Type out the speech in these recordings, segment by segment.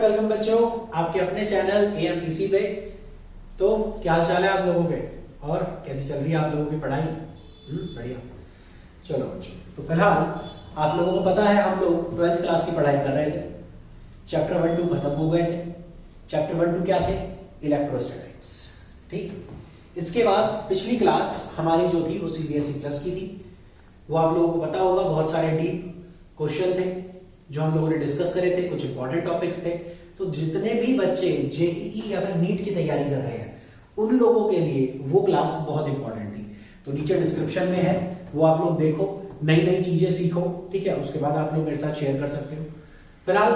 Welcome बच्चों आपके अपने चैनल एएमपीसी पे। तो क्या हाल चाल है आप लोगों के और कैसी चल रही है आप लोगों की पढ़ाई? बढ़िया। चलो बच्चों, तो फिलहाल आप लोगों को पता है हम लोग 12th क्लास की पढ़ाई कर रहे थे। चैप्टर 1 2 खत्म हो गए थे। चैप्टर 1 2 क्या थे? इलेक्ट्रोस्टैटिक्स। ठीक। इसके बाद पिछली क्लास हमारी जो थी वो सीबीएसई प्लस की थी। वो आप लोगों को पता होगा, बहुत सारे डीप क्वेश्चन थे जो हम लोगों ने डिस्कस करे थे, कुछ इंपॉर्टेंट टॉपिक्स थे। तो जितने भी बच्चे जेईई या फिर नीट की तैयारी कर रहे हैं उन लोगों के लिए वो क्लास बहुत इंपॉर्टेंट थी। तो नीचे डिस्क्रिप्शन में है, वो आप लोग देखो, नई नई चीजें सीखो। ठीक है, उसके बाद आप लोग मेरे साथ शेयर कर सकते हो। फिलहाल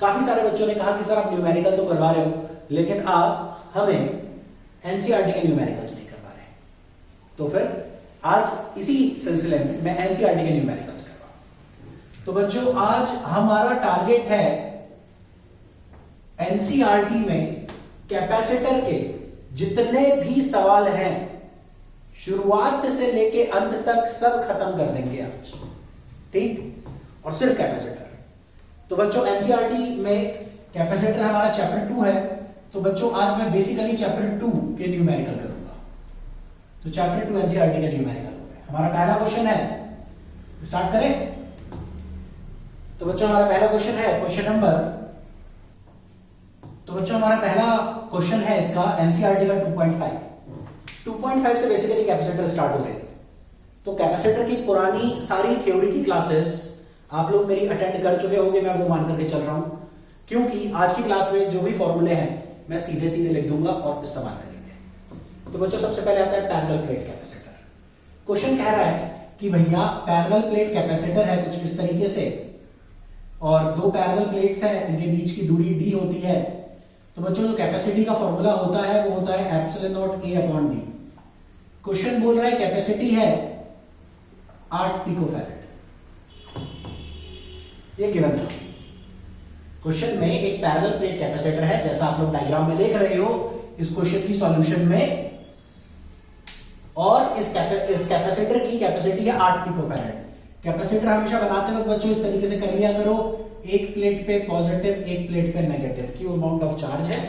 काफी सारे बच्चों ने कहा कि सर आप न्यूमेरिकल तो करवा रहे हो लेकिन आप हमें एनसीईआरटी के न्यूमेरिकल्स नहीं करवा रहे। तो फिर आज इसी सिलसिले में मैं एनसीईआरटी के न्यूमेरिकल्स कर रहा हूं। तो बच्चों आज हमारा टारगेट है एनसीईआरटी में कैपेसिटर के जितने भी सवाल हैं शुरुआत से लेके अंत तक सब खत्म कर देंगे आज। ठीक, और सिर्फ कैपेसिटर। तो बच्चों एनसीईआरटी में कैपेसिटर हमारा चैप्टर 2 है। तो बच्चों आज मैं बेसिकली चैप्टर 2 के न्यूमेरिकल करूंगा। तो चैप्टर 2 एनसीईआरटी का न्यूमेरिकल हो गया। हमारा पहला क्वेश्चन है, स्टार्ट करें। तो बच्चों हमारा पहला क्वेश्चन है क्वेश्चन नंबर, तो बच्चों हमारा पहला क्वेश्चन है इसका एनसीईआरटी का 2.5 से बेसिकली कैपेसिटर स्टार्ट हो रहे हैं। तो कैपेसिटर की पुरानी सारी थ्योरी की क्लासेस आप लोग मेरी अटेंड कर चुके होंगे, मैं वो मान करके चल रहा हूं, क्योंकि आज की क्लास में जो भी फॉर्मूले हैं मैं सीधे सीधे लिख दूंगा और इस्तेमाल करेंगे। तो बच्चों सबसे पहले आता है पैरेलल प्लेट कैपेसिटर। क्वेश्चन कह रहा है कि भैया पैरेलल प्लेट कैपेसिटर है कुछ इस तरीके से और दो पैरेलल प्लेट्स हैं, इनके बीच की दूरी d होती है। तो बच्चों जो कैपेसिटी का फॉर्मूला होता है वो होता है epsilon naught a upon d। Question बोल रहा है कैपेसिटी है 8 पिकोफैरेड। ये गिवन था। क्वेश्चन में एक पैरेलल प्लेट कैपेसिटर है, जैसा आप लोग डायग्राम में देख रहे हो इस क्वेश्चन की सॉल्यूशन में, और इस कैपेसिटर की कैपेसिटी है 8 पिकोफैरेड। कैपेसिटर हमेशा बनाते वक्त बच्चों इस तरीके से कर लिया करो, एक प्लेट पे पॉजिटिव एक प्लेट पे नेगेटिव, क्यों अमाउंट ऑफ चार्ज है।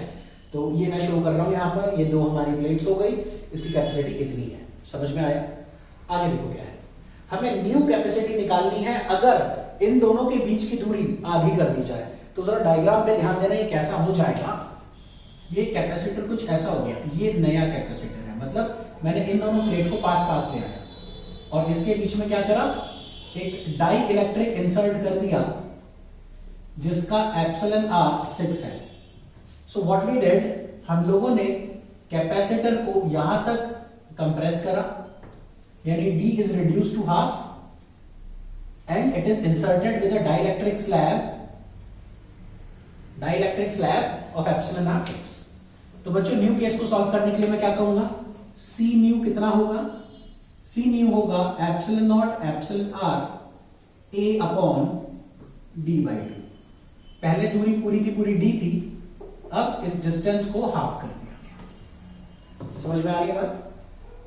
तो ये मैं शो कर रहा हूं यहां पर, ये दो हमारी प्लेट्स हो गई, इसकी कैपेसिटी इतनी है। समझ में आया? आगे देखो क्या है, हमें न्यू कैपेसिटी निकालनी है अगर इन दोनों के बीच की दूरी आधी कर दी जाए। तो जरा डायग्राम पे ध्यान देना, ये कैसा हो जाएगा। ये कैपेसिटर कुछ ऐसा हो गया, ये नया कैपेसिटर है, मतलब मैंने इन दोनों प्लेट को पास पास ले आया और इसके बीच में क्या करा, एक डाई इलेक्ट्रिक इंसर्ट कर दिया जिसका एप्सिलॉन r 6 है। सो व्हाट वी डिड, हम लोगों ने कैपेसिटर को यहां तक कंप्रेस करा, यानी d is reduce to half and it is inserted with a dielectric slab of epsilon r 6। तो बच्चों न्यू केस को सॉल्व करने के लिए मैं क्या कहूंगा, c न्यू कितना होगा, c न्यू होगा epsilon not epsilon r a upon d by 2। पहले दूरी पूरी की पूरी d थी, अब इस डिस्टेंस को हाफ कर दिया गया। समझ में आ रही है बात?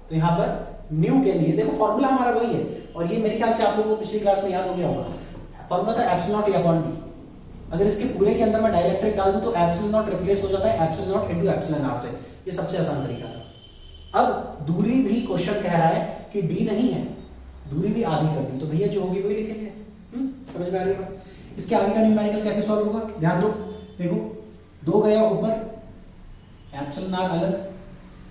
तो यहां पर न्यू के लिए देखो फॉर्मूला हमारा वही है, और ये मेरे ख्याल से आप लोगों को पिछली क्लास में याद हो गया होगा। फॉर्मूला था epsilon naught a upon d। अगर इसके पूरे के अंदर मैं डाइलेक्ट्रिक डाल दूं तो एप्सिलॉन नॉट रिप्लेस हो जाता है epsilon naught into epsilon r से। ये सबसे आसान तरीका था। अब दूरी भी क्वेश्चन कह रहा है कि d नहीं है, दूरी भी आधी कर दी, तो भैया जो होगी वही लिखेंगे। समझ में आ रही है बात? इसके आगे का न्यूमेरिकल कैसे सॉल्व होगा, ध्यान दो। देखो दो गया ऊपर, एप्सिलॉन r अलग,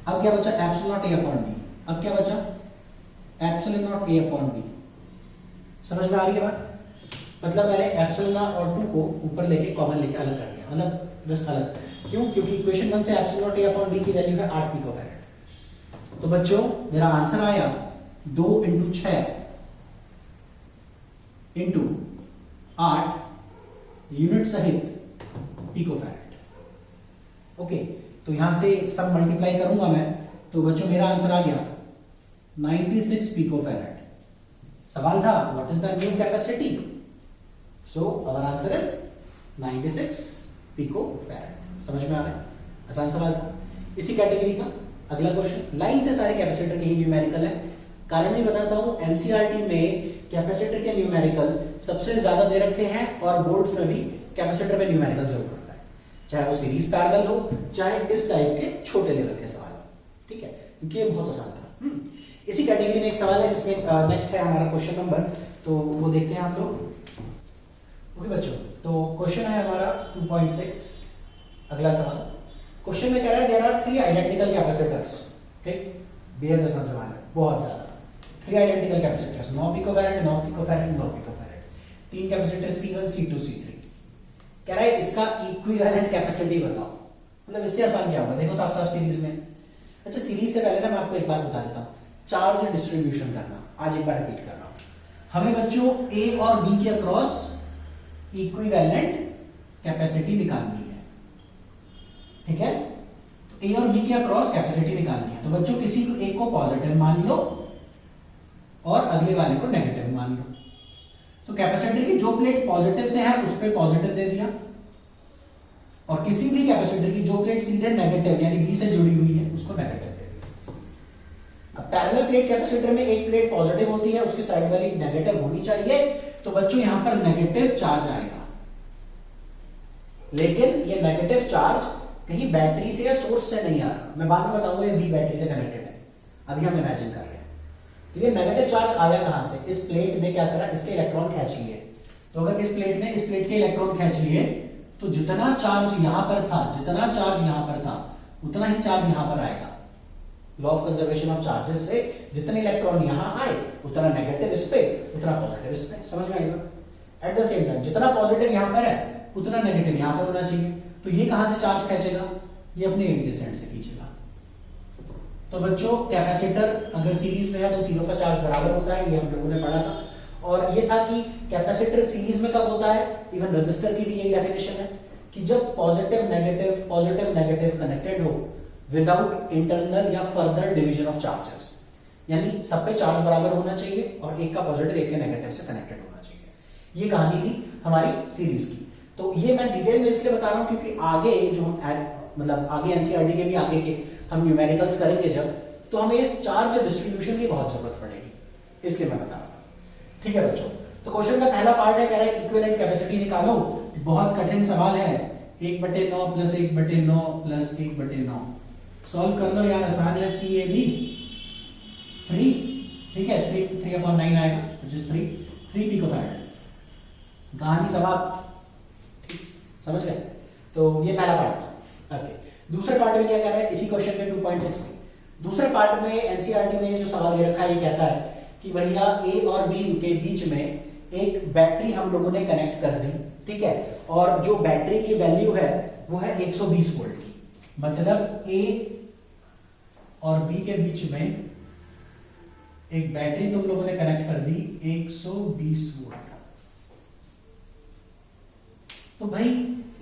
अब क्या बचा epsilon naught a upon d। अब क्या बचा epsilon naught a upon d। समझ में आ रही है बात? मतलब मैंने एप्सिलॉन और 2 को ऊपर लेके कॉमन लेके अलग कर दिया, मतलब जस्ट अलग। क्यों? क्योंकि इक्वेशन 1 से epsilon naught a upon d की वैल्यू है 8 पिकोफैरेड। तो बच्चों मेरा आंसर आया 2 × 6 इंटू 8 यूनिट सहित पिकोफैरेड। ओके, तो यहां से सब मल्टीप्लाई करूंगा मैं, तो बच्चों मेरा आंसर आ गया 96 पिकोफैरेड। सवाल था what is the new capacity, so our answer is 96 picofarad. समझ में आ रहा है? आसान सवाल था। इसी कैटेगरी का अगला क्वेश्चन, लाइन से सारे कैपेसिटर के ही न्यूमेरिकल है। कारण भी बताता हूं, एनसीईआरटी में कैपेसिटर के न्यूमेरिकल सबसे ज्यादा दे रखे हैं और बोर्ड्स में भी कैपेसिटर पे न्यूमेरिकल जरूर आता है। चाहे वो सीरीज पैरेलल हो, चाहे इस टाइप के छोटे लेवल के सवाल हो, ठीक है, क्योंकि ये बहुत आसान था। इसी कैटेगरी में एक सवाल है जिसमें नेक्स्ट है हमारा क्वेश्चन नंबर, तो वो देखते हैं हम लोग। ओके बच्चों, तो क्वेश्चन है हमारा 2.6, अगला सवाल। क्वेश्चन में कह रहा है देयर आर 3 आइडेंटिकल कैपेसिटर्स, ठीक, बेहद आसान सवाल है, बहुत ज्यादा। 3 identical capacitors, 9 picofarad, 9 picofarad, 9 picofarad, 3 capacitor C1, C2, C3। कह रहा है इसका इक्विवेलेंट कैपेसिटी बताओ। मतलब इससे आसान क्या होगा, देखो साफ साफ सीरीज में। अच्छा, सीरीज से पहले ना मैं आपको एक बात बता देता हूँ, चार्ज डिस्ट्रीब्यूशन करना, आज एक बार रिपीट कर रहा हूँ। हमें बच्चों ए और बी के अक्रॉस इक्विवेलेंट कैपेसिटी निकालनी है, ठीक है। तो ए और बी के अक्रॉस कैपेसिटी निकालनी है, तो बच्चों किसी को एक को पॉजिटिव मान लो और अगले वाले को नेगेटिव मान लो। तो कैपेसिटर की जो प्लेट पॉजिटिव से है उस पे पॉजिटिव दे दिया, और किसी भी कैपेसिटर की जो प्लेट सीधे नेगेटिव यानी बी से जुड़ी हुई है उसको नेगेटिव दे दिया। अब पैरेलल प्लेट कैपेसिटर में एक प्लेट पॉजिटिव होती है, उसकी साइड वाली नेगेटिव होनी चाहिए, तो बच्चों यहां पर नेगेटिव चार्ज आएगा। लेकिन ये नेगेटिव चार्ज कहीं बैटरी से या सोर्स से नहीं आ रहा, मैं बाद में बताऊंगा ये बी बैटरी से कनेक्टेड है, अभी हम इमेजिन कर रहे हैं। तो ये नेगेटिव चार्ज आया कहां से, इस प्लेट ने क्या करा, इसके इलेक्ट्रॉन खींच लिए। तो अगर इस प्लेट ने इस प्लेट के इलेक्ट्रॉन खींच लिए, तो जितना चार्ज यहां पर था, जितना चार्ज यहां पर था, उतना ही चार्ज यहां पर आएगा। Law of conservation of charges से जितने इलेक्ट्रॉन यहां आए उतना नेगेटिव इस पे, उतना पॉजिटिव इस पे, समझ में आएगा। एट द सेम टाइम जितना पॉजिटिव यहां पर है उतना नेगेटिव यहां पर होना चाहिए। तो ये कहां से चार्ज खींचेगा, ये अपने एडजेसेंट से खींचेगा। तो बच्चों कैपेसिटर अगर सीरीज में है तो तीनों का चार्ज बराबर होता है, ये हम लोगों ने पढ़ा था। और ये था कि कैपेसिटर सीरीज में कब होता है, इवन रेजिस्टर की भी यही डेफिनेशन है कि जब पॉजिटिव नेगेटिव कनेक्टेड हो विदाउट इंटरनल या फर्दर डिवीजन ऑफ चार्जेस, यानी सब पे चार्ज बराबर होना चाहिए और एक का पॉजिटिव एक के नेगेटिव से कनेक्टेड होना चाहिए। ये कहानी थी हमारी सीरीज की। तो ये मैं डिटेल में इसलिए बता रहा हूं क्योंकि आगे जो हम मतलब आगे एनसीईआरटी के भी आगे के हम न्यूमेरिकल्स करेंगे जब, तो हमें इस चार्ज डिस्ट्रीब्यूशन की बहुत जरूरत पड़ेगी, इसलिए मैं बता रहा था। ठीक है बच्चों, तो क्वेश्चन का पहला पार्ट है, कह रहा है इक्विवेलेंट कैपेसिटी निकालो। बहुत कठिन सवाल है, 1/9 प्लस 1/9 प्लस 1/9 सॉल्व कर दो यार, आसान है। CAB 3, ठीक है, 3/9 आएगा, which is 3 पिकोफैरेड। कहानी समाप्त, समझ गए। तो ये पहला पार्ट। ओके, दूसरे पार्ट में क्या कह रहा है, इसी क्वेश्चन के 2.6 में दूसरे पार्ट में एनसीईआरटी ने जो सवाल दे रखा है ये कहता है कि भैया ए और बी के बीच में एक बैटरी हम लोगों ने कनेक्ट कर दी, ठीक है, और जो बैटरी की वैल्यू है वो है 120 वोल्ट की। मतलब ए और बी के बीच में एक बैटरी तुम लोगों ने कनेक्ट कर दी 120 वोल्ट। तो भाई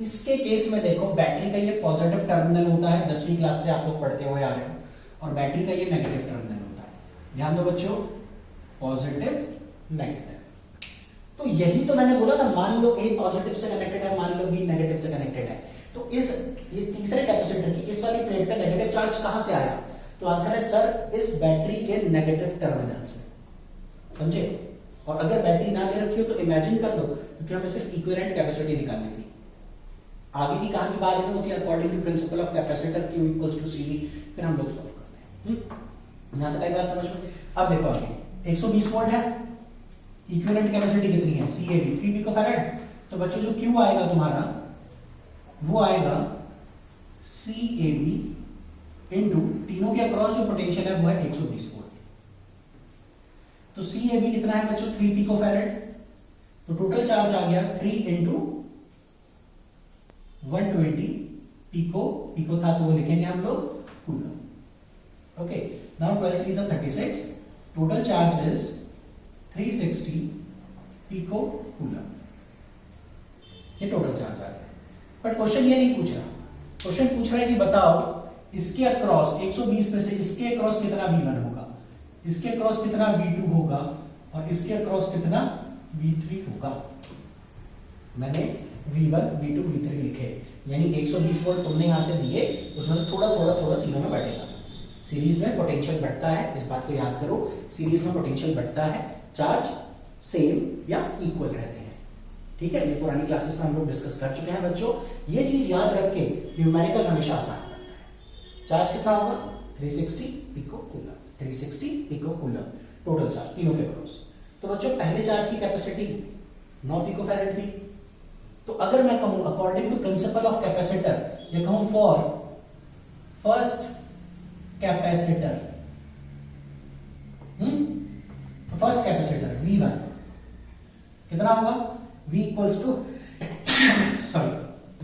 इसके केस में देखो, बैटरी का ये पॉजिटिव टर्मिनल होता है, 10वीं क्लास से आप लोग पढ़ते हुए आ रहे हो, और बैटरी का ये नेगेटिव टर्मिनल होता है। ध्यान दो बच्चों, पॉजिटिव नेगेटिव। तो यही तो मैंने बोला था, मान लो ए पॉजिटिव से कनेक्टेड है, मान लो बी नेगेटिव से कनेक्टेड है, तो ये तीसरे कैपेसिटर की इस वाली प्लेट का नेगेटिव चार्ज कहां से आया? तो आंसर है सर इस बैटरी के नेगेटिव टर्मिनल से, समझे। और अगर बैटरी ना दे रखी हो तो इमेजिन कर लो, क्योंकि हमें सिर्फ इक्विवेलेंट कैपेसिटी निकालनी थी। आगे की कहानी बाद में होती है, according to principle of capacitor Q equals to CV, फिर हम लोग सॉल्व करते हैं। यहां तक एक बात समझ में। अब देखो आगे 120 वोल्ट है, इक्विवेलेंट कैपेसिटी कितनी है CAB 3 पिकोफैरेड। तो बच्चों जो Q आएगा तुम्हारा वो आएगा CAB इनटू तीनों के अक्रॉस जो पोटेंशियल है वो है 120 वोल्ट। तो CAB कितना है बच्चों 3 पिकोफैरेड। तो टोटल चार्ज आ गया 3 इंटू 120 पिको था तो वो लिखेंगे हम लोग coulomb. Okay, now 12 3 is 36, total charge is 360 pico coulomb. ये टोटल चार्ज आ गया। बट क्वेश्चन ये नहीं पूछ रहा, क्वेश्चन पूछ रहा है कि बताओ इसके अक्रॉस 120 में से इसके अक्रॉस कितना V1 होगा, इसके अक्रॉस कितना V2 होगा और इसके अक्रॉस कितना V3 होगा। मैंने V1 V2 V3 लिखे, यानी 120 वोल्ट तुमने यहां से दिए, उसमें से थोड़ा तीनों में बढ़ेगा। सीरीज में पोटेंशियल बढ़ता है, इस बात को याद करो, सीरीज में पोटेंशियल बढ़ता है, चार्ज सेम या इक्वल रहते हैं। ठीक है, ये पुरानी क्लासेस में हम लोग डिस्कस कर चुके हैं बच्चों। ये चीज याद रख के न्यूमेरिकल हमेशा आसान बनता है। चार्ज कितना होगा 360 pico coulomb, 360 pico coulomb total charge तीनों के क्रॉस। तो बच्चों पहले चार्ज की कैपेसिटी 9 पिको फैरेड थी। तो अगर मैं कहूं according to principle of capacitor, ये कहूं for first capacitor, first capacitor V1 कितना होगा V equals to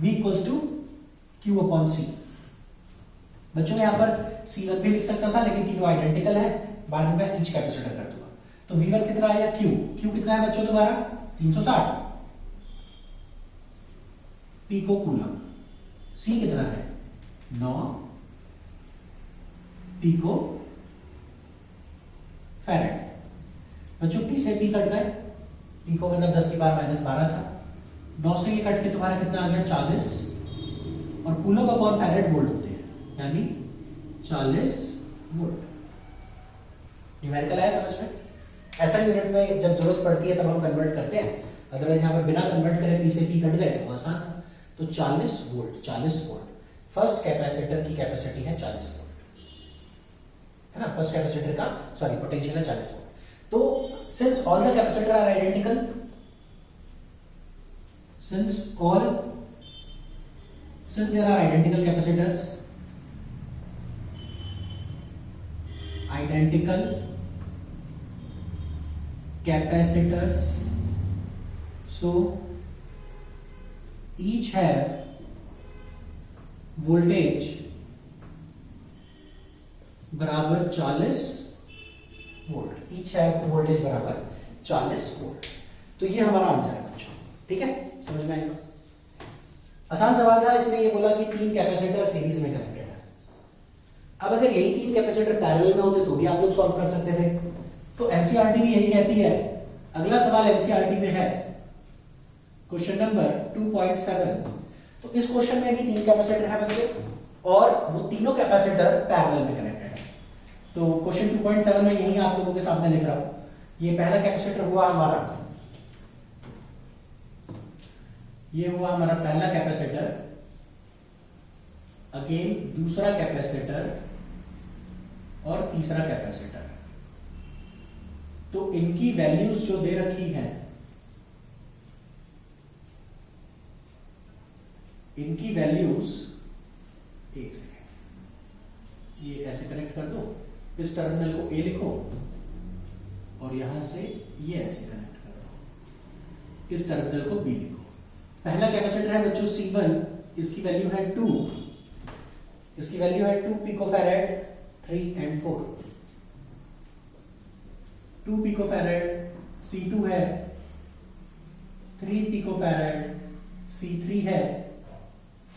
V equals to Q upon C। बच्चों में यहां पर C1 भी लिख सकता था लेकिन तीनों आइडेंटिकल है, बाद में मैं ईच कैपेसिटर कर दूंगा। तो V1 कितना आया Q कितना है बच्चों दोबारा 360 पिको कूलम, C कितना है 9 पिको फैरेड। बच्चों P से P कट गए, पिको मतलब 10 की पावर -12 था, 9 से ये कट के तुम्हारा कितना आ गया 40, और कूलम अपॉन फैरेड वोल्ट होते हैं, यानी 40 वोल्ट। न्यूमेरिकल है समझ में? ऐसा यूनिट में जब जरूरत पड़ती है तब हम कन्वर्ट करते हैं, अदरवाइज यहाँ पर बिना कन्वर्ट करे P से P कट गए तो आसान था। तो 40 वोल्ट फर्स्ट कैपेसिटर की कैपेसिटी है 40 वोल्ट, है ना, फर्स्ट कैपेसिटर का सॉरी पोटेंशियल है 40 वोल्ट। तो since all the capacitor are identical, since there are identical capacitors, so each have voltage बराबर 40 वोल्ट, ईच है वोल्टेज बराबर 40 वोल्ट। तो ये हमारा आंसर है बच्चों, ठीक है, समझ में आएगा? आसान सवाल था, इसलिए ये बोला कि 3 कैपेसिटर सीरीज में कनेक्टेड है। अब अगर यही 3 कैपेसिटर पैरेलल में होते तो भी आप लोग सॉल्व कर सकते थे। तो एनसीईआरटी भी यही कहती है। अगला सवाल एनसीईआरटी में है क्वेश्चन नंबर 2.7। तो इस क्वेश्चन में भी 3 कैपेसिटर है बच्चों, और वो तीनों कैपेसिटर पैरेलल में कनेक्टेड है। तो क्वेश्चन 2.7 में यही आप लोगों के सामने लिख रहा हूं। ये पहला कैपेसिटर हुआ हमारा, ये हुआ हमारा पहला कैपेसिटर, अगेन दूसरा कैपेसिटर और तीसरा कैपेसिटर। तो इनकी वैल्यूज जो दे रखी है, इनकी वैल्यूज, एक सेकेंड, ये ऐसे कनेक्ट कर दो, इस टर्मिनल को A लिखो और यहां से ये ऐसे कनेक्ट कर दो, इस टर्मिनल को B लिखो। पहला कैपेसिटर है बच्चों C1, इसकी वैल्यू है 2, इसकी वैल्यू है 2 पिकोफैरेड 3 and 4, 2 पिकोफैरेड। C2 है 3 पिकोफैरेड, C3 है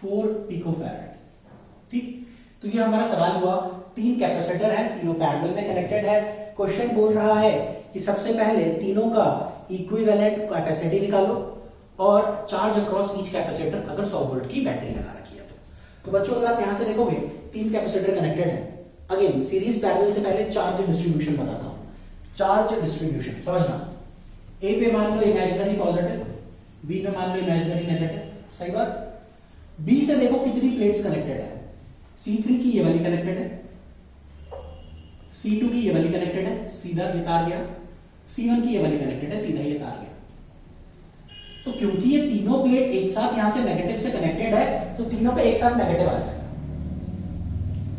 4 पिकोफैरेड। ठीक, तो ये हमारा सवाल हुआ, 3 कैपेसिटर है, तीनों पैरेलल में कनेक्टेड है। क्वेश्चन बोल रहा है कि सबसे पहले तीनों का इक्विवेलेंट कैपेसिटी निकालो और चार्ज अक्रॉस ईच कैपेसिटर अगर 100 वोल्ट की बैटरी लगा रखी है तो बच्चों अगर आप यहां से देखोगे 3 कैपेसिटर कनेक्टेड है। अगेन सीरीज पैरेलल से पहले चार्ज डिस्ट्रीब्यूशन बताता हूं। चार्ज डिस्ट्रीब्यूशन समझना, ए पे मान लो इमेजिनरी पॉजिटिव, बी पे मान लो इमेजिनरी नेगेटिव, सही बात। बी से देखो कितनी प्लेट्स कनेक्टेड है, C3 की ये वाली कनेक्टेड है, C2 की ये वाली कनेक्टेड है, सीधा ये तार गया, C1 की ये वाली कनेक्टेड है, सीधा ये तार गया। तो क्योंकि ये तीनों प्लेट एक साथ यहां से नेगेटिव से कनेक्टेड है, तो तीनों पे एक साथ नेगेटिव आ जाएगा।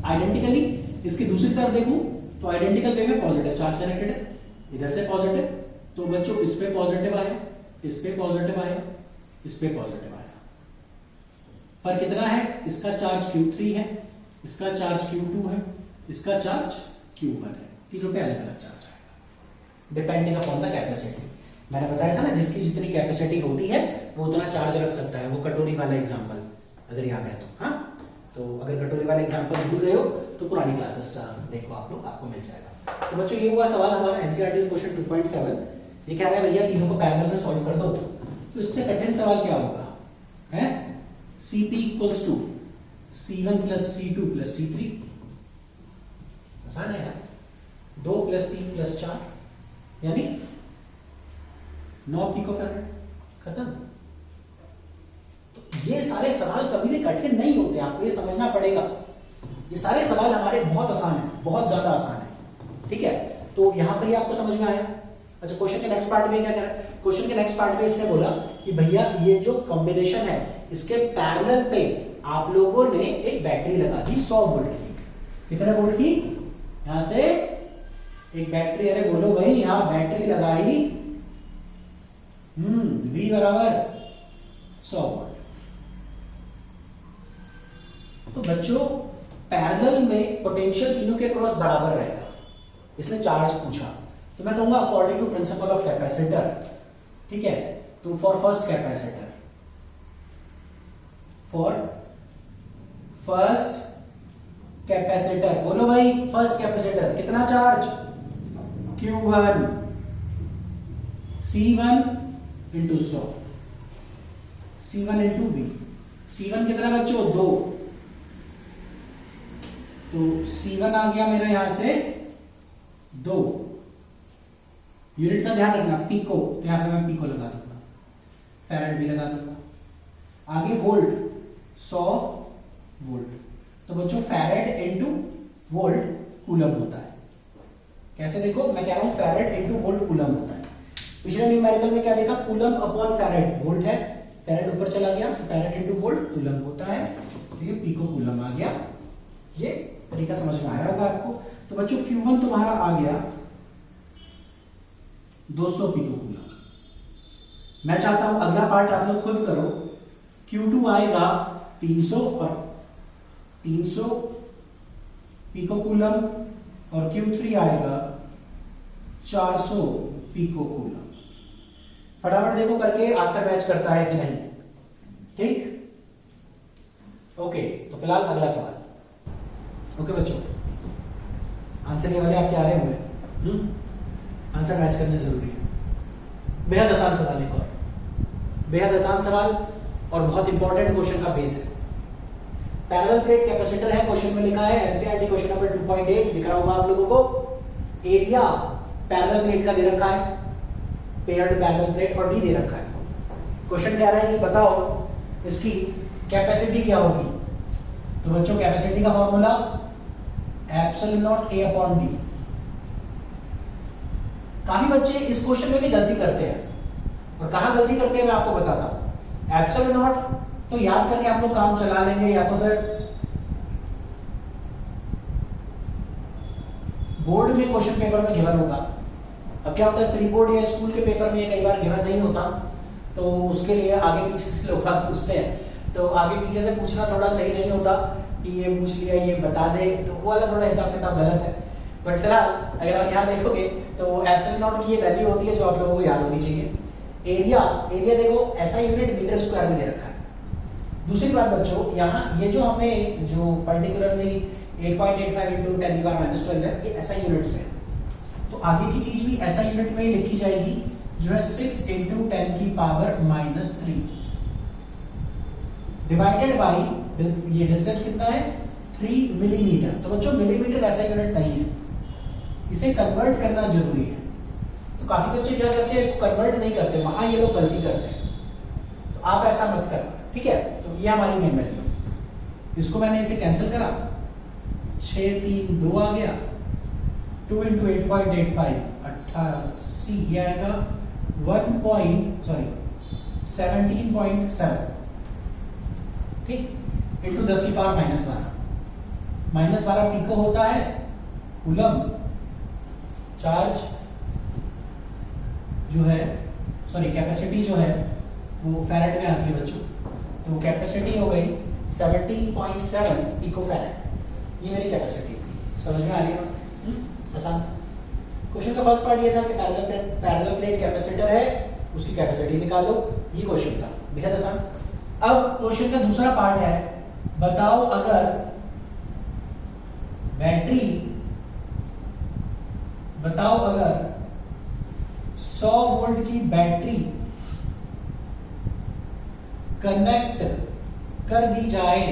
आइडेंटिकली इसकी दूसरी तरफ देखूं तो आइडेंटिकल वे में पॉजिटिव चार्ज कनेक्टेड है, इधर से पॉजिटिव, तो बच्चों इस पे पॉजिटिव आया, इस पे पॉजिटिव आया, इस पे पॉजिटिव आया। फर्क कितना है, इसका चार्ज Q3 है, इसका चार्ज Q2 है, इसका चार्ज Q1 है, तीनों पे अलग अलग चार्ज आएगा डिपेंडिंग अपॉन द कैपेसिटी। मैंने बताया था ना, जिसकी जितनी कैपेसिटी होती है वो उतना चार्ज रख सकता है। वो कटोरी वाला एग्जांपल अगर याद है तो, हाँ, तो अगर कटोरी वाला एग्जांपल भूल गए हो तो पुरानी क्लासेस देखो आप लोग, आपको मिल जाएगा। तो बच्चों ये हुआ सवाल हमारा एनसीईआरटी क्वेश्चन 2.7। ये कह रहा है भैया तीनों को पैरेलल में सॉल्व कर दो। तो इससे कठिन सवाल क्या होगा, है CP equals to C1 plus C2 plus C3, आसान है यार, 2 प्लस 3 प्लस 4 यानी 9 पिकोफैरेड, खत्म। ये सारे सवाल कभी भी कठिन नहीं होते, आपको ये समझना पड़ेगा। ये सारे सवाल हमारे बहुत आसान है, बहुत ज्यादा आसान है, ठीक है। तो यहां पर ही आपको समझ में आया। अच्छा, क्वेश्चन के नेक्स्ट पार्ट में क्या कह रहा है? क्वेश्चन के नेक्स्ट पार्ट में इसने बोला कि भैया ये जो कॉम्बिनेशन है इसके पैरेलल पे आप लोगों ने एक बैटरी लगा दी 100 वोल्ट की। कितने वोल्ट की? यहां से एक बैटरी, अरे बोलो भाई, यहां बैटरी लगाई V बराबर 100 वोल्ट। तो बच्चों पैरेलल में पोटेंशियल तीनों के क्रॉस बराबर रहेगा। इसने चार्ज पूछा तो मैं कहूंगा according to principle of capacitor, ठीक है। तो for first capacitor, for first capacitor, बोलो भाई फर्स्ट कैपेसिटर कितना charge? Q1 C1 into 100, C1 into V। C1 कितना बच्चों? 2। तो C1 आ गया मेरे यहां से 2। यूनिट का ध्यान रखना, पिको, तो यहां पे मैं पिको लगा दूंगा, फैरेड भी लगा दूंगा। आगे वोल्ट 100 वोल्ट, तो बच्चों फैरेड इंटू वोल्ट कूलम होता है। कैसे देखो, मैं कह रहा हूं फैरेड इंटू वोल्ट कूलम होता है। पिछले न्यूमेरिकल में क्या देखा? कूलम अपॉन फैरेड, वोल्ट है, फैरेड ऊपर चला गया तो फैरेड इंटू वोल्ट कूलम होता है। तो ये पिको कूलम आ गया। ये तरीका समझ में आया होगा आपको। तो बच्चों Q1 तुम्हारा आ गया 200 पिको कूलम। मैं चाहता हूं अगला पार्ट आप लोग खुद करो। Q2 आएगा 300 और 300 पिको कूलम, और Q3 आएगा 400 पिको कूलम। फटाफट देखो करके आंसर मैच करता है कि नहीं, ठीक? ओके, तो फिलहाल अगला सवाल। ओके बच्चों, आंसर ये वाले आपके आ रहे होंगे। आंसर मैच करने जरूरी है। बेहद आसान सवाल, एक और बेहद आसान सवाल और बहुत इंपॉर्टेंट क्वेश्चन का बेस है। पैरेलल प्लेट कैपेसिटर है, क्वेश्चन में लिखा है एनसीईआरटी क्वेश्चन नंबर 2.8 दिख रहा होगा आप लोगों को। एरिया पैरेलल प्लेट का दे रखा है, पेयर्ड पैरेलल प्लेट, और डी दे रखा है। क्वेश्चन कह रहा है कि बताओ इसकी कैपेसिटी क्या होगी। तो बच्चों कैपेसिटी का formula epsilon not a upon D. काफी बच्चे इस क्वेश्चन में भी गलती करते हैं, और कहां गलती करते हैं मैं आपको बताता हूं। एप्सिलॉन नॉट तो याद करके आप लोग काम चला लेंगे, या तो फिर बोर्ड में क्वेश्चन पेपर में गिवन होगा। अब क्या होता है, प्री बोर्ड या स्कूल के पेपर में ये कई बार गिवन नहीं होता, तो उसके लिए आगे पीछे से लोग पूछते हैं। तो आगे पीछे से पूछना थोड़ा सही नहीं होता कि ये पूछ लिया ये बता दे, तो वो वाला थोड़ा हिसाब किताब गलत है। बट फिलहाल अगर आप यहाँ देखोगे तो एप्सिलॉन नॉट की ये वैल्यू होती है जो आप लोगों को याद होनी चाहिए। एरिया देखो ऐसा यूनिट मीटर स्क्वायर में दे रखा है। दूसरी बात बच्चों, यहाँ ये जो हमें जो पर्टिकुलरली 8.85 इंटू 10⁻⁻12 है, ये ऐसा यूनिट्स में। तो आगे की चीज भी ऐसा यूनिट में ही लिखी जाएगी, जो है 6 इंटू 10⁻³ डिवाइडेड बाई ये डिस्टेंस कितना है 3 मिलीमीटर। तो बच्चों मिलीमीटर ऐसा यूनिट नहीं है, इसे कन्वर्ट करना जरूरी है। तो काफी बच्चे क्या करते हैं, इसको कन्वर्ट नहीं करते, वहां ये लोग गलती करते हैं। तो आप ऐसा मत करना, ठीक है। तो ये हमारी मेन वैल्यू, इसको मैंने इसे कैंसिल करा, 6 3 2 आ गया, 2 इंटू 8.85 88, ये आएगा 17.7 ठीक, इंटू 10⁻⁻12 -12 पिको होता है कूलम। चार्ज जो है, सॉरी कैपेसिटी जो है वो फैरेड में आती है बच्चों। तो कैपेसिटी हो गई 17.7 पिको फैरेड। ये मेरी कैपेसिटी थी, समझ में आ रही है? आसान। क्वेश्चन का फर्स्ट पार्ट ये था कि पैरेलल प्लेट कैपेसिटर है, उसकी कैपेसिटी निकालो, ये क्वेश्चन था, बेहद आसान। अब क्वेश्चन का दूसरा पार्ट है, बताओ अगर बैटरी, बताओ अगर 100 वोल्ट की बैटरी कनेक्ट कर दी जाए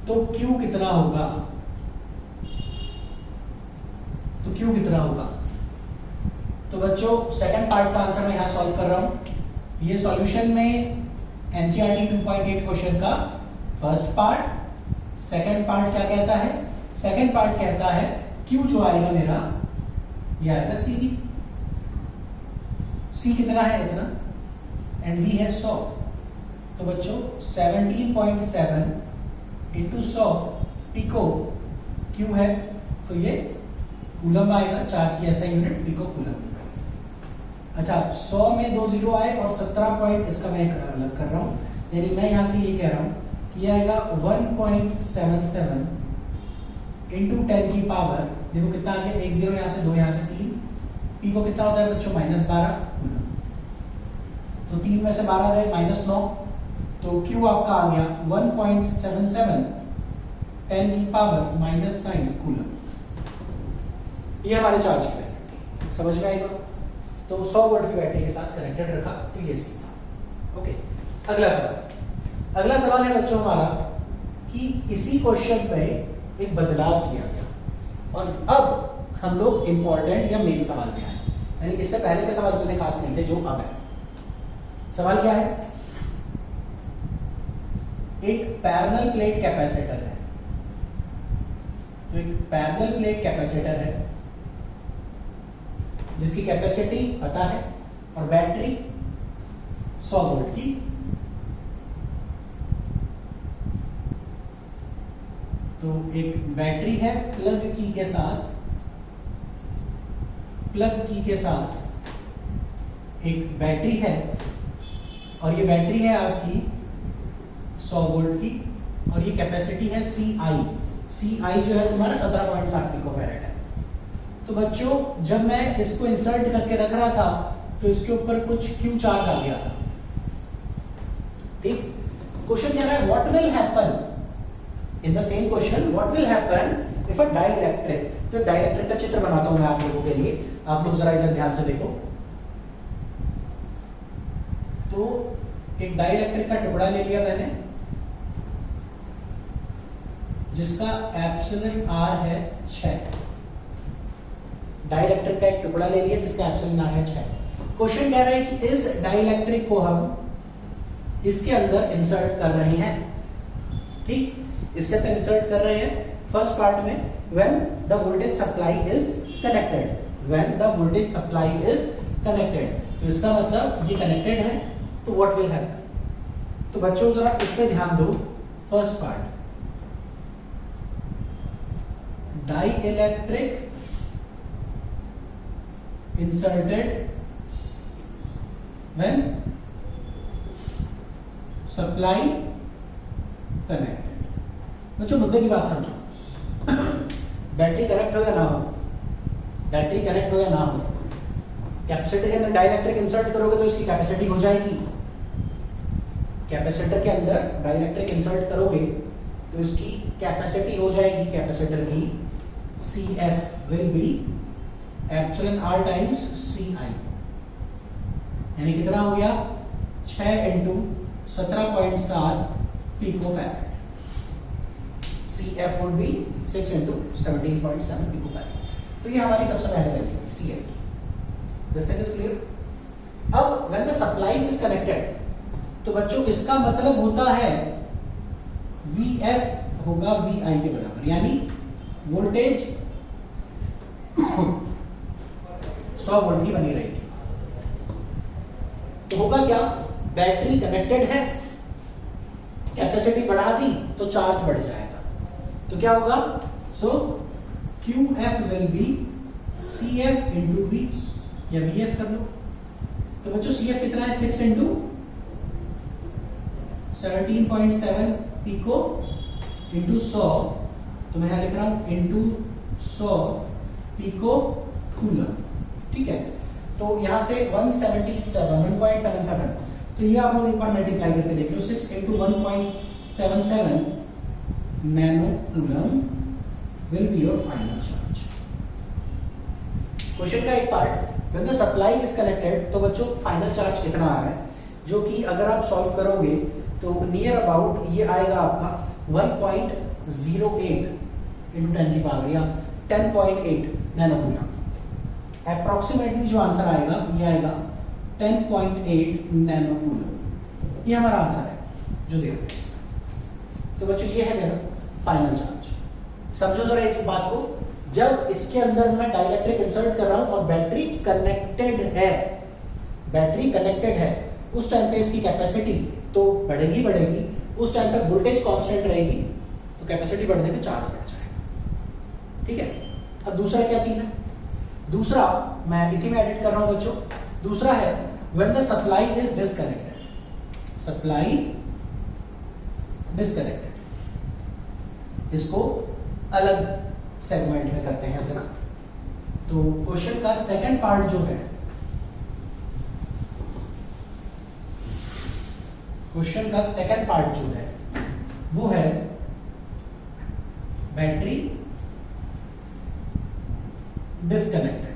तो Q कितना होगा। तो Q कितना होगा। तो बच्चों सेकंड पार्ट का आंसर मैं यहां सॉल्व कर रहा हूं। ये सॉल्यूशन में एनसीईआरटी 2.8 क्वेश्चन का फर्स्ट पार्ट। सेकंड पार्ट क्या कहता है? सेकंड पार्ट कहता है क्यू जो आएगा मेरा ये आएगा सी वी। सी कितना है? इतना, एंड वी है 100। तो बच्चों 17.7 इंटू 100 पिको क्यू है, तो ये कूलम आएगा। चार्ज की ऐसा यूनिट पिको कूलम। अच्छा, 100 में 2 जीरो आए और 17 पॉइंट, इसका मैं अलग कर रहा हूं, यानी मैं यहां से ये कह रहा हूं कि ये आएगा 1.77 इंटू 10 की पावर, देखो कितना आ गया, 1 जीरो यहां से, 2 यहां से, 3। पी को कितना होता है बच्चों? -12। तो 3 में से 12 गए, -9। तो क्यू आपका आ गया 1.77 10 की पावर -9 कूलम। ये हमारे चार्ज की वैल्यू, समझ में आई बात? तो 100 वोल्ट की बैटरी के साथ कनेक्टेड रखा, तो ये सी था। ओके, अगला सवाल। अगला सवाल है बच्चों हमारा कि इसी क्वेश्चन में एक बदलाव किया गया और अब हम लोग इंपॉर्टेंट या मेन सवाल में आए, यानी इससे पहले के सवाल उतने खास नहीं थे जो अब है। सवाल क्या है? एक पैरेलल प्लेट कैपेसिटर है, तो एक पैरेलल प्लेट कैपेसिटर है जिसकी कैपेसिटी पता है और बैटरी 100 वोल्ट की। तो एक बैटरी है प्लग की के साथ, प्लग की के साथ एक बैटरी है और ये बैटरी है आपकी 100 वोल्ट की और ये कैपेसिटी है CI। CI जो है तुम्हारा 17.7 पिकोफैरेड है। तो बच्चों जब मैं इसको इंसर्ट करके रख रहा था तो इसके ऊपर कुछ क्यू चार्ज आ गया था, ठीक। क्वेश्चन कह रहा है what will happen in the same question, what will happen if a dielectric. तो डाइलेक्ट्रिक का चित्र बनाता हूं मैं आप लोगों के लिए, आप लोग जरा इधर ध्यान से देखो। तो एक डाइलेक्ट्रिक का टुकड़ा ले लिया मैंने जिसका एप्सिलॉन R है 6। डाइलेक्ट्रिक का एक टुकड़ा ले लिया जिसका एप्सिलॉन R है 6। क्वेश्चन कह रहा है कि इस डाइलेक्ट्रिक को हम इसके अंदर इंसर्ट कर रहे हैं, ठीक। इसके अंदर इंसर्ट कर रहे हैं फर्स्ट पार्ट में, when the voltage supply is connected, when the voltage supply is connected. तो इसका मतलब ये कनेक्टेड है, तो व्हाट विल हैपन। तो बच्चों जरा इस पे ध्यान दो। First part, dielectric inserted when supply connected। बच्चों मुद्दे की बात समझो। बैटरी कनेक्ट हो या ना हो, बैटरी कनेक्ट हो या ना हो, कैपेसिटर के अंदर डाइलेक्ट्रिक इंसर्ट करोगे तो इसकी कैपेसिटी हो जाएगी। कैपेसिटर के अंदर डाइलेक्ट्रिक इंसर्ट करोगे तो इसकी कैपेसिटी हो जाएगी, कैपेसिटर की CF will be epsilon R times CI, यानी कितना हो गया 6 into 17.7 picofarad. CF would be 6 into 17.7 picofarad. तो ये हमारी सबसे पहले वैल्यू है CF की। This thing is clear. अब when the supply is connected, तो बच्चों इसका मतलब होता है VF होगा VI के बराबर, यानी वोल्टेज 100 वोल्ट की बनी रहेगी। तो होगा क्या, बैटरी कनेक्टेड है, कैपेसिटी बढ़ा दी तो चार्ज बढ़ जाएगा। तो क्या होगा, सो QF will be CF into V, या VF कर लो। तो बच्चों CF कितना है, 6 इंटू 17.7 पिको इंटू 100, तो मैं यहां लिख रहा हूं इंटू 100 पिको कूलम, ठीक है। तो यहां से 177, तो ये आप लोग एक बार मल्टीप्लाई करके देख लो, 6 into 1.77 nano coulomb will be your final charge. Question का एक part, when the supply is connected, तो बच्चों फाइनल चार्ज कितना आ रहा है, जो कि अगर आप सॉल्व करोगे तो नियर अबाउट ये आएगा आपका 1.08 इंटू 10 की पावर या 10.8 नैनो कूलम। अप्रॉक्सीमेटली जो आंसर आएगा ये आएगा 10.8 नैनो कूलम। ये हमारा आंसर है जो दे रखा है इसमें। तो बच्चों ये है मेरा फाइनल चार्ज। समझो जरा इस बात को, जब इसके अंदर मैं डाइलेक्ट्रिक इंसर्ट कर रहा हूं और बैटरी कनेक्टेड है, बैटरी कनेक्टेड है, उस टाइम पे इसकी कैपेसिटी तो बढ़ेगी बढ़ेगी, उस टाइम पे वोल्टेज कांस्टेंट रहेगी, तो कैपेसिटी बढ़ने पे चार्ज बढ़ जाएगा। ठीक है, अब दूसरा क्या सीन है? दूसरा मैं इसी में एडिट कर रहा हूं बच्चों। दूसरा है when the supply is disconnected, supply disconnected, इसको अलग सेगमेंट में करते हैं जरा। तो क्वेश्चन का सेकंड पार्ट जो है, क्वेश्चन का सेकंड पार्ट जो है वो है बैटरी डिस्कनेक्टेड।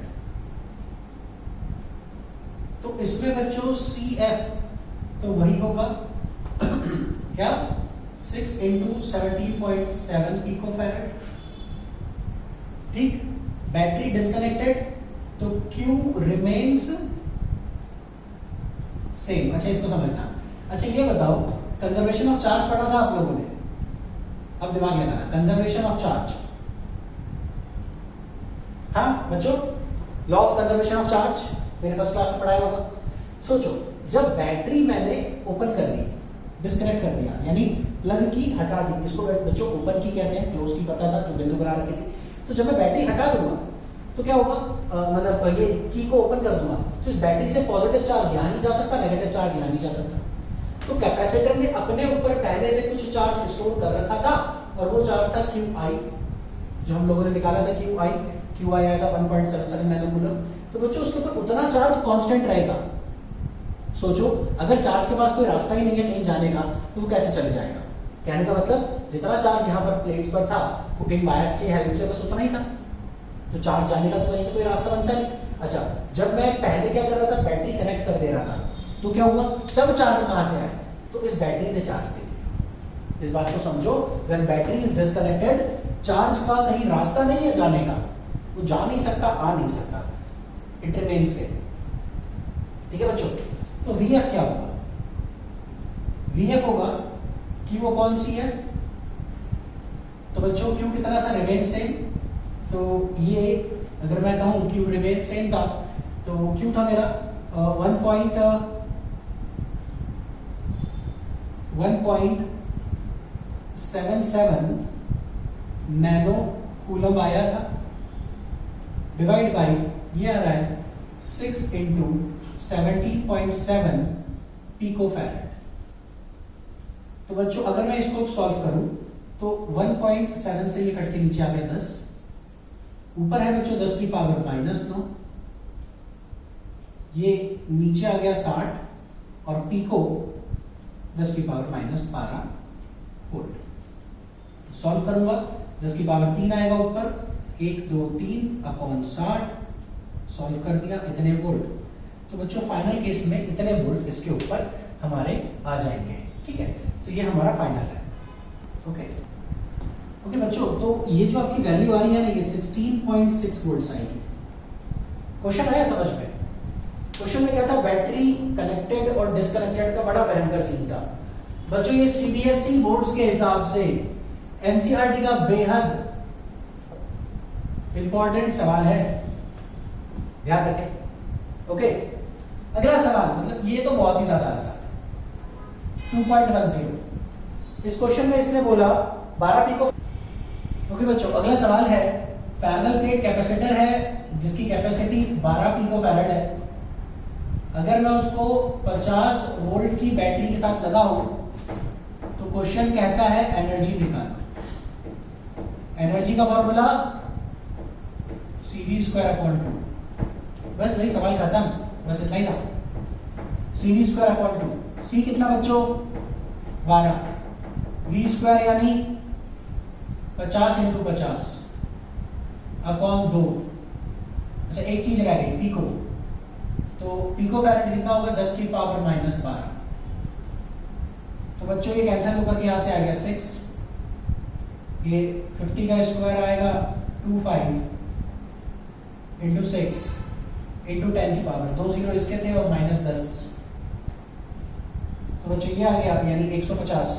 तो इसमें बच्चों CF तो वही होगा क्या 6 × 70.7 पिकोफैरेड। ठीक, बैटरी डिस्कनेक्टेड तो Q रिमेन्स सेम। अच्छा इसको समझना। अच्छा ये बताओ, कंजर्वेशन ऑफ चार्ज पढ़ा था आप लोगों ने, अब दिमाग लगाना, कंजर्वेशन ऑफ चार्ज। हाँ बच्चों, law of conservation of charge मेरे फर्स्ट क्लास में पढ़ाया होगा। सोचो, जब बैटरी मैंने ओपन कर दी, डिस्कनेक्ट कर दिया, यानी प्लग की हटा दी, इसको बच्चों ओपन की कहते हैं, क्लोज की पता था जो बिंदु बना रखी थी। तो जब मैं बैटरी हटा दूंगा तो क्या होगा, मतलब ये की को ओपन कर दूंगा तो इस बैटरी से पॉजिटिव चार्ज यहां नहीं जा सकता, नेगेटिव चार्ज यहां नहीं जा सकता। तो कैपेसिटर ने अपने ऊपर पहले से कुछ चार्ज स्टोर कर रखा था और वो चार्ज था QI, जो हम लोगों ने निकाला था QI आया था 1.77 नैनोकूलम। तो बच्चों उसके ऊपर उतना चार्ज कांस्टेंट रहेगा। सोचो, अगर चार्ज के पास कोई रास्ता ही नहीं है कहीं जाने का तो वो कैसे चले जाएगा? कहने का मतलब जितना चार्ज यहाँ पर प्लेट्स पर था वो इन वायर्स की हेल्प से बस उतना ही था, तो चार्ज जाने का तो कहीं से कोई रास्ता बनता नहीं। अच्छा, जब मैं पहले क्या कर रहा था, बैटरी कनेक्ट कर दे रहा था, तो क्या हुआ, तब चार्ज कहां से आया? तो इस बैटरी ने चार्ज दे दिया। इस बात को समझो, when battery is disconnected, charge का कहीं रास्ता नहीं है जाने का, वो जा नहीं सकता, आ नहीं सकता, इट रिमेन्स सेम। ठीक है बच्चों, तो VF क्या होगा? VF होगा Q/CF। तो बच्चों Q कितना था, रिमेन सेम। तो ये अगर मैं कहूं Q रिमेन सेम था, तो Q था मेरा 1.77 नैनो कूलम आया था, डिवाइड बाई ये आ रहा है 6 × 70.7 पिकोफैरेड। तो बच्चों अगर मैं इसको सॉल्व करूं तो 1.7 से ये कट के नीचे आ गया 10, ऊपर है बच्चों 10 की पावर -9, ये नीचे आ गया 60 और पिको 10 की पावर -12 वोल्ट। सॉल्व करूंगा 10 की पावर 3 आएगा ऊपर, 1 2 3 अपॉन 60, सॉल्व कर दिया, इतने वोल्ट। तो बच्चों फाइनल केस में इतने वोल्ट इसके ऊपर हमारे आ जाएंगे। ठीक है, तो ये हमारा फाइनल है। ओके बच्चों, तो ये जो आपकी वैल्यू आ रही है ना, ये 16.6 वोल्ट आएगी। क्वेश्चन आया समझ में? क्वेश्चन में क्या था, बैटरी कनेक्टेड और डिस्कनेक्टेड का बड़ा भयंकर सीन था। बच्चों ये CBSE बोर्ड्स के हिसाब से NCERT का बेहद इंपॉर्टेंट सवाल है, ध्यान रखें। ओके, अगला सवाल, मतलब ये तो बहुत ही ज्यादा आसान है, 2.10। इस क्वेश्चन में इसने बोला 12 पिको। ओके बच्चों, अगला सवाल है, पैरेलल प्लेट कैपेसिटर है जिसकी कैपेसिटी 12 पिकोफैरेड है। अगर मैं उसको 50 वोल्ट की बैटरी के साथ लगाऊं तो क्वेश्चन कहता है एनर्जी निकालो। एनर्जी का फॉर्मूला CV²/2। बस वही सवाल खत्म, बस इतना ही था। CV²/2। C कितना बच्चों, 12, V² यानी 50 × 50 अपॉन 2। अच्छा एक चीज रह गई, पिको। तो पिकोफैरेड कितना होगा, 10 की पावर -12। तो बच्चों ये कैंसिल होकर के यहां से आ गया 6, ये 50 का स्क्वायर आएगा 25 × 6 × 10 की पावर, 2 0 इसके थे और -10। तो बच्चों ये आ गया यानी 150,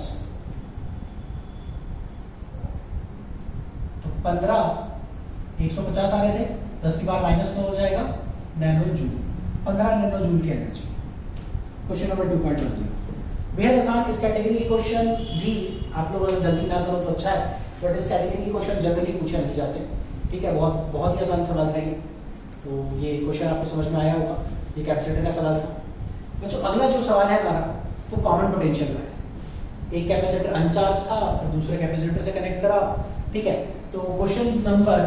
तो 15 150 आ रहे थे, 10 की पावर -9 हो जाएगा नैनो जूल, 15 नैनो जूल की एनर्जी। क्वेश्चन नंबर 2.10 बेहद आसान। इस कैटेगरी के क्वेश्चन भी आप लोग अगर गलती ना करो तो अच्छा है, बट इस कैटेगरी के क्वेश्चन जनरली पूछे नहीं जाते, ठीक है। बहुत ही आसान सवाल था ये, तो ये क्वेश्चन आपको समझ में आया होगा। ये कैपेसिटर का सवाल था बच्चों। अगला जो सवाल है हमारा वो कॉमन पोटेंशियल का है। एक कैपेसिटर अनचार्ज था, फिर दूसरे कैपेसिटर से कनेक्ट करा, ठीक है। तो क्वेश्चन नंबर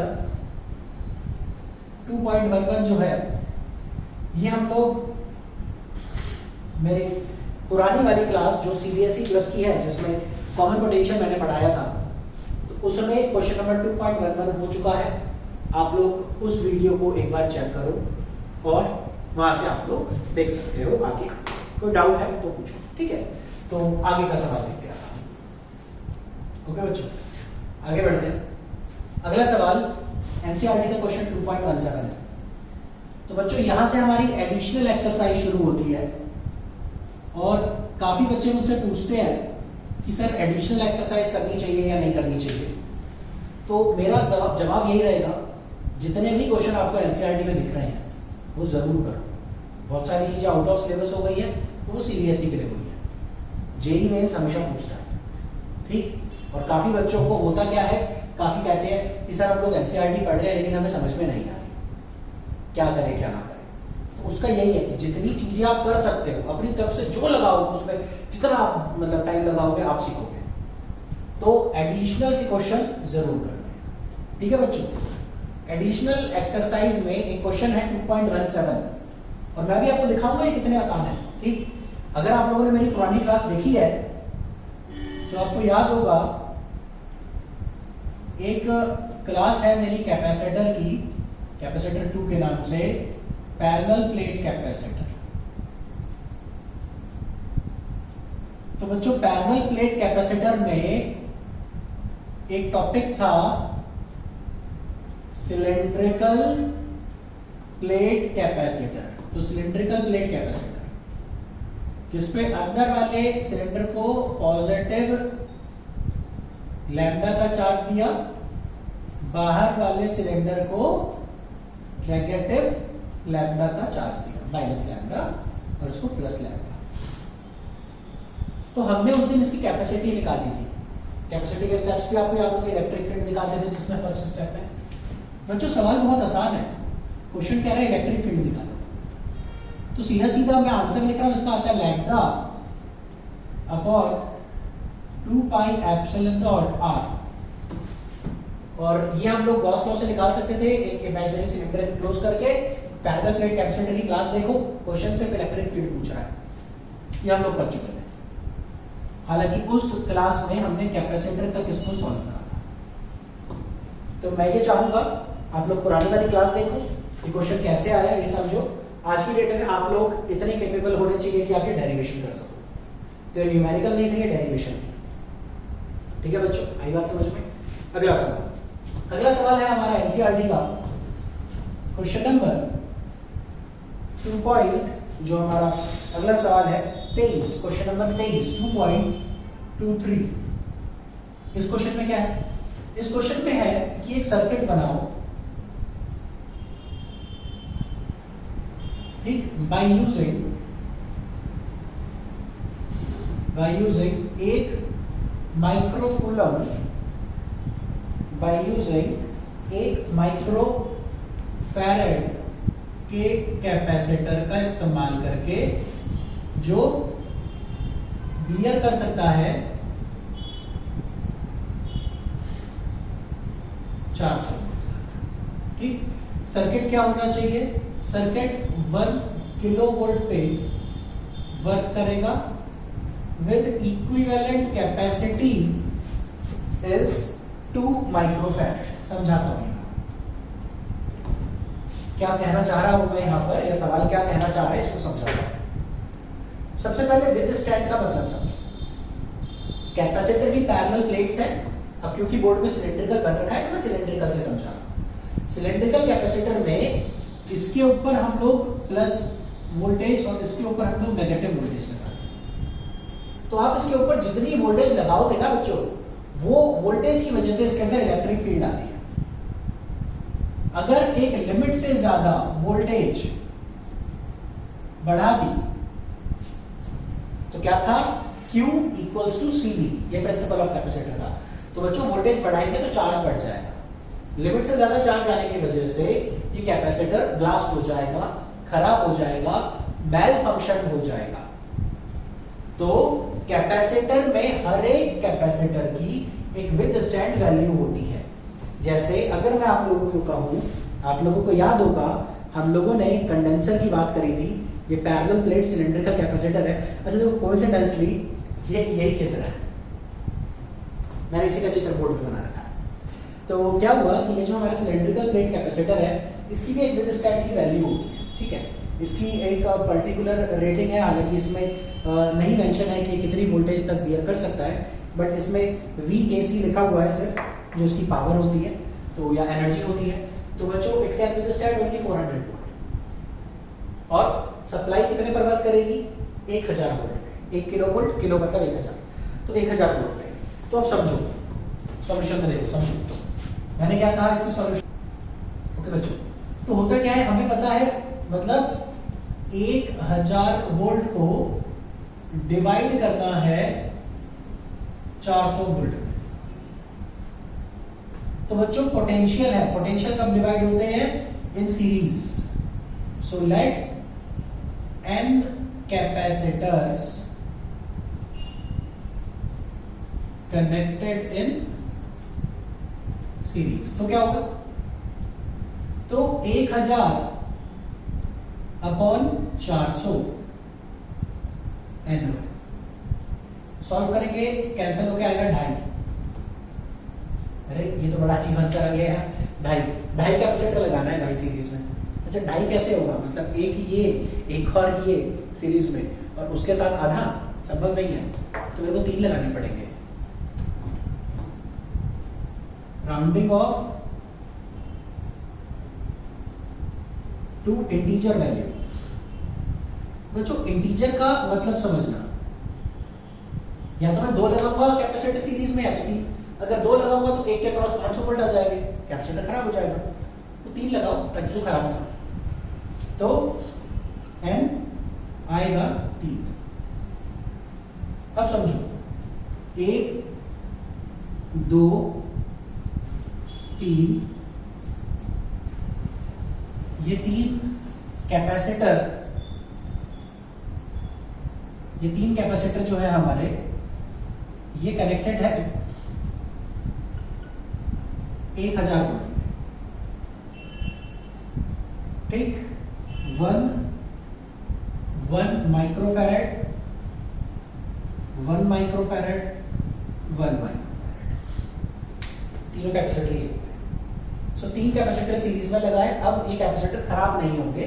2.11 जो है ये हम लोग मेरी पुरानी वाली क्लास जो CBSE प्लस की है, जिसमें कॉमन पोटेंशियल मैंने पढ़ाया था, तो उसमें क्वेश्चन नंबर 2.11 हो चुका है। आप लोग उस वीडियो को एक बार चेक करो और वहां से आप लोग देख सकते हो। आगे कोई डाउट है तो पूछो, ठीक है। तो आगे का सवाल देखते हैं। ओके बच्चों, आगे बढ़ते हैं। अगला सवाल NCERT का क्वेश्चन 2.17 है। तो बच्चों यहां से हमारी एडिशनल एक्सरसाइज शुरू होती है, और काफी बच्चे मुझसे पूछते हैं कि सर एडिशनल एक्सरसाइज करनी चाहिए या नहीं करनी चाहिए। तो मेरा जवाब यही रहेगा, जितने भी क्वेश्चन आपको NCERT में दिख रहे हैं वो जरूर करो। बहुत सारी चीजें आउट ऑफ सिलेबस हो गई है, वो CBSE के लिए हुई है। जेईई मेंस हमेशा पूछता है, ठीक। और काफी बच्चों को होता क्या है, काफी कहते हैं कि सर हम लोग NCERT पढ़ रहे हैं लेकिन हमें समझ में नहीं आ रही, क्या करें क्या ना करें। तो उसका यही है कि जितनी चीजें आप कर सकते हो अपनी तरफ से, जो लगाओ उसमें जितना आप मतलब टाइम लगाओगे आप सीखोगे। तो एडिशनल के क्वेश्चन जरूर करते हैं, ठीक है बच्चों। एडिशनल एक्सरसाइज में एक क्वेश्चन है 2.17, और मैं भी आपको दिखाऊंगा ये कितने आसान है, ठीक। अगर आप लोगों ने मेरी पुरानी क्लास देखी है तो आपको याद होगा, एक क्लास है मेरी कैपेसिटर की, कैपेसिटर 2 के नाम से, पैरेलल प्लेट कैपेसिटर। तो बच्चों पैरेलल प्लेट कैपेसिटर में एक टॉपिक था सिलेंड्रिकल प्लेट कैपेसिटर। तो सिलेंड्रिकल प्लेट कैपेसिटर जिसपे अंदर वाले सिलेंडर को पॉजिटिव लैम्डा का चार्ज दिया, बाहर वाले सिलेंडर को नेगेटिव लैम्डा का चार्ज दिया, माइनस लैम्डा, और इसको प्लस लैम्डा। तो हमने उस दिन इसकी कैपेसिटी निकाली थी। कैपेसिटी के स्टेप्स भी आपको याद होंगे, इलेक्ट्रिक फील्ड निकालते थे जिसमें फर्स्ट स्टेप है। बच्चों सवाल बहुत आसान है, क्वेश्चन कह रहा है इलेक्ट्रिक फील्ड निकालो। तो सीधा सीधा मैं आंसर लिख रहा हूं, इसका आता है lambda upon 2 pi epsilon naught R. और ये हम लोग गॉस लॉ से निकाल सकते थे, एक इमेजिनरी सिलेंडर क्लोज करके। पैरेलल प्लेट कैपेसिटर की क्लास देखो, क्वेश्चन सिर्फ इलेक्ट्रिक फील्ड पूछ रहा है, ये हम लोग कर चुके थे। हालांकि उस क्लास में हमने कैपेसिटर तक इसको सॉल्व करा था। तो मैं ये चाहूंगा आप लोग पुरानी वाली क्लास देखो, ये क्वेश्चन कैसे आया ये समझो। आज की डेट में आप लोग इतने कैपेबल होने चाहिए कि आप ये डेरिवेशन कर सको। तो ये न्यूमेरिकल नहीं थे, ये डेरिवेशन थी, ठीक है बच्चों, आई बात समझ में। अगला सवाल है हमारा NCERT का क्वेश्चन नंबर 2 जो हमारा अगला सवाल है 23, क्वेश्चन नंबर 23 2.23। इस क्वेश्चन में क्या है, इस क्वेश्चन में है कि एक सर्किट बनाओ, ठीक, बाय यूजिंग एक माइक्रोकूलम, बाय यूजिंग एक माइक्रोफैरेड के कैपेसिटर का इस्तेमाल करके, जो बियर कर सकता है 400। ठीक, सर्किट क्या होना चाहिए, सर्किट 1 किलोवोल्ट पे वर्क करेगा with equivalent capacity is 2 microfarad. समझाता हूं क्या कहना चाह रहा हूं मैं यहां पर, यह सवाल क्या कहना चाह रहा है इसको समझाता हूं। सबसे पहले विद स्टैंड का मतलब समझो। कैपेसिटर की पैरेलल प्लेट्स हैं, अब क्योंकि बोर्ड में सिलेंड्रिकल बन रखा है तो मैं सिलेंड्रिकल से समझा रहा हूं। सिलेंड्रिकल कैपेसिटर में इसके ऊपर हम लोग प्लस वोल्टेज और इसके ऊपर हम लोग नेगेटिव वोल्टेज लगाते हैं। तो आप इसके ऊपर जितनी वोल्टेज लगाओगे ना बच्चों, वो वोल्टेज की वजह से इसके अंदर इलेक्ट्रिक फील्ड आती है। अगर एक लिमिट से ज्यादा वोल्टेज बढ़ा दी तो क्या था, Q इक्वल्स टू CV, ये प्रिंसिपल ऑफ कैपेसिटर था। तो बच्चों वोल्टेज बढ़ाएंगे तो चार्ज बढ़ जाएगा, लिमिट से ज्यादा चार्ज आने की वजह से ये कैपेसिटर ब्लास्ट हो जाएगा, खराब हो जाएगा, मैल फंक्शन हो जाएगा। तो कैपेसिटर में हर एक कैपेसिटर की एक विथस्टैंड वैल्यू होती है। जैसे अगर मैं आप लोगों को कहूं, आप लोगों को याद होगा हम लोगों ने कंडेंसर की बात करी थी, ये पैरेलल प्लेट सिलेंड्रिकल कैपेसिटर है। अच्छा देखो कोइंसिडेंटली ये यही चित्र है, मैंने इसी का चित्र बोर्ड पे बना रखा है। तो क्या हुआ कि ये जो हमारा सिलेंड्रिकल प्लेट कैपेसिटर है, इसकी भी एक विथस्टैंड की वैल्यू होती है, ठीक है। इसकी एक पर्टिकुलर रेटिंग है, हालांकि इसमें नहीं मेंशन है कि कितनी वोल्टेज तक बियर कर सकता है, बट इसमें VAC लिखा हुआ है सर, जो इसकी पावर होती है तो या एनर्जी होती है। तो बच्चों it can withstand only 400 volt, और सप्लाई कितने पर वर्क करेगी, 1000 वोल्ट, 1 किलो वोल्ट, किलो मतलब 1000, तो 1000 वोल्ट पे। तो अब समझो सॉल्यूशन में, देखो समझो मैंने क्या कहा इसकी सॉल्यूशन। ओके बच्चों, तो होता क्या है हमें पता है, मतलब 1000 वोल्ट को डिवाइड करना है 400 वोल्ट में। तो बच्चों पोटेंशियल है, पोटेंशियल कब डिवाइड होते हैं, in series. So let n capacitors connected in series, तो क्या होगा, तो 1000 अपॉन 400 n सॉल्व करेंगे, कैंसिल होके आएगा 2.5। अरे ये तो बड़ा अजीब आंसर आ गया है, 2.5 कैपेसिटर लगाना है भाई सीरीज में। अच्छा 2.5 कैसे होगा, मतलब एक ये एक और ये सीरीज में, और उसके साथ आधा संभव नहीं है, तो मेरे को 3 लगाने पड़ेंगे। Rounding off to integer value. बच्चों इंटीजर का मतलब समझना, या तो मैं 2 लगाऊंगा कैपेसिटर सीरीज में, या तो 3। अगर 2 लगाऊंगा तो एक के क्रॉस 500 वोल्ट आ जाएंगे, कैपेसिटर खराब हो जाएगा। तो 3 लगाओ ताकि तो खराब ना, तो n आएगा 3। अब समझो 1 2 3, ये 3 कैपेसिटर, ये 3 कैपेसिटर जो है हमारे, ये कनेक्टेड है 1000 वोल्ट में, ठीक। 1 माइक्रोफैरेड, 1 माइक्रोफैरेड, 1 माइक्रोफैरेड, तीनों कैपेसिटर ये। सो 3 कैपेसिटर सीरीज में लगाए, अब ये कैपेसिटर खराब नहीं होंगे।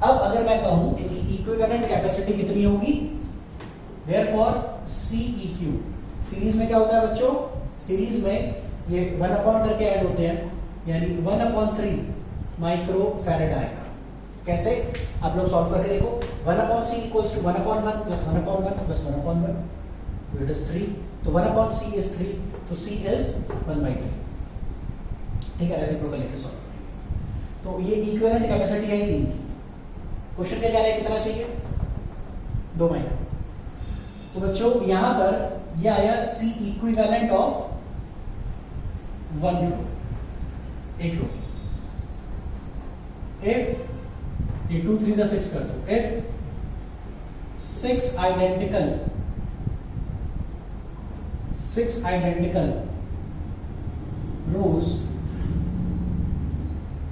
अब अगर मैं कहूं इनकी इक्विवेलेंट कैपेसिटी कितनी होगी, देयरफॉर CEQ, सीरीज में क्या होता है बच्चों, सीरीज में ये 1 अपॉन करके ऐड होते हैं, यानी 1/3 माइक्रोफैरेड आएगा। कैसे, आप लोग सॉल्व करके देखो, 1/C equals to 1/1 plus 1/1 plus 1/1, तो इट इज 3, तो 1/C इज 3, तो C इज 1/3, ठीक है। रेसिप्रोकल लेके सॉल्व करेंगे, तो ये इक्विवेलेंट कैपेसिटी है 3 की। क्वेश्चन क्या कह रहा है, कितना चाहिए, 2 माइक्रो। तो बच्चों यहां पर ये आया C equivalent of 1 row, 1 row. If ये 2 3 से 6 कर दो, if 6 identical rows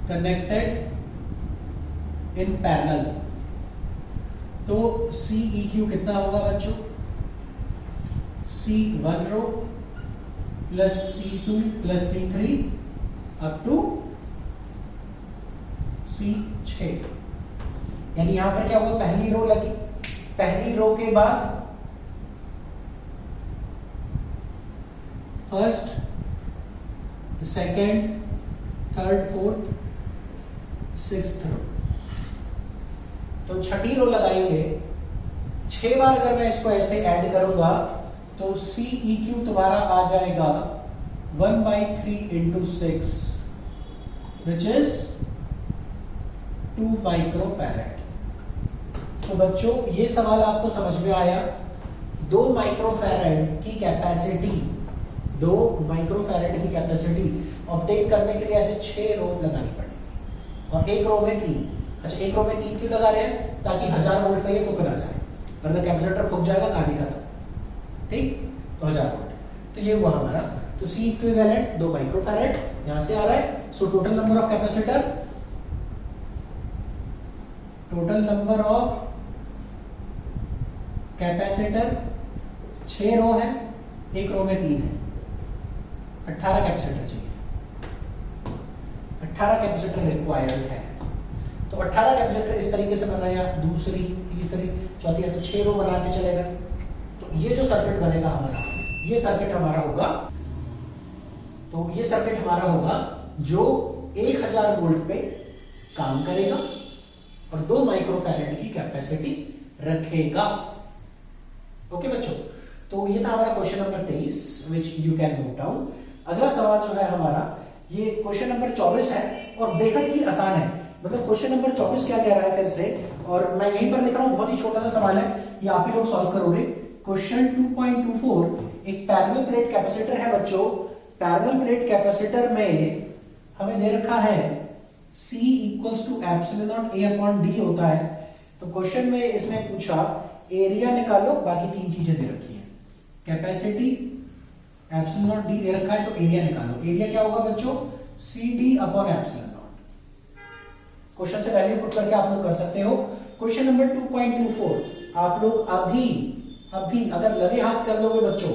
connected in parallel, तो CEQ कितना होगा बच्चों, C1 रो plus C2 plus C3 up to C6। यानी यहां पर क्या हुआ, पहली रो लगी, पहली रो के बाद first, second, third, fourth, 6th रो। तो छठी रो लगाएंगे, 6 बार अगर मैं इसको ऐसे ऐड करूंगा तो सी ई क्यू तुम्हारा आ जाएगा 1/3 इंटू 6 विच इज 2 माइक्रोफैरेड। तो बच्चों ये सवाल आपको समझ में आया। 2 माइक्रोफैरेड की कैपेसिटी, 2 माइक्रोफैरेड की कैपेसिटी ऑब्टेन करने के लिए ऐसे 6 रो लगानी पड़ेगी और एक रो में 3। अच्छा, एक रो में 3 क्यों लगा रहे हैं? ताकि 1000 वोल्ट का ये फूक ना जाए, वरना कैपेसिटर फूक जाएगा कहानी खत्म। ठीक, तो 1000 वोल्ट। तो ये हुआ हमारा। तो सी इक्विवेलेंट 2 माइक्रोफैरेड यहां से आ रहा है। So total number of capacitor, total number of capacitor 6 रो है, एक रो में 3 है, 18 कैपेसिटर चाहिए। 18 कैपेसिटर रिक्वायर्ड है। तो 18 कैपेसिटर इस तरीके से बनाया, दूसरी, तीसरी, चौथी, ऐसे 6 रो बनाते चले गए। तो ये जो सर्किट बनेगा हमारा, ये सर्किट हमारा होगा, तो ये सर्किट हमारा होगा जो 1000 वोल्ट पे काम करेगा और 2 माइक्रोफैरेड की कैपेसिटी रखेगा। ओके बच्चों, तो ये था हमारा question number 23 which you can note down. अगला सवाल जो है हमारा, ये क्वेश्चन नंबर 24 है और बेहद ही आसान है। मतलब क्वेश्चन नंबर 24 क्या कह रहा है फिर से, और मैं यहीं पर लिख रहा हूं, बहुत ही छोटा सा सवाल है, ये आप ही लोग सॉल्व करोगे। क्वेश्चन 2.24 एक पैरेलल प्लेट कैपेसिटर है बच्चों। पैरेलल प्लेट कैपेसिटर में हमें दे रखा है C equals to epsilon naught A upon D होता है। तो क्वेश्चन में इसने पूछा एरिया निकालो, बाकी 3 चीजें दे रखी हैं। कैपेसिटी, एप्सिलॉन नॉट D दे रखा है, तो एरिया निकालो। एरिया क्या होगा बच्चों? CD upon epsilon not. Question से वैल्यू पुट करके आप लोग कर सकते हो। क्वेश्चन नंबर 2.24 आप लोग अभी अगर लगे हाथ कर लोगे बच्चों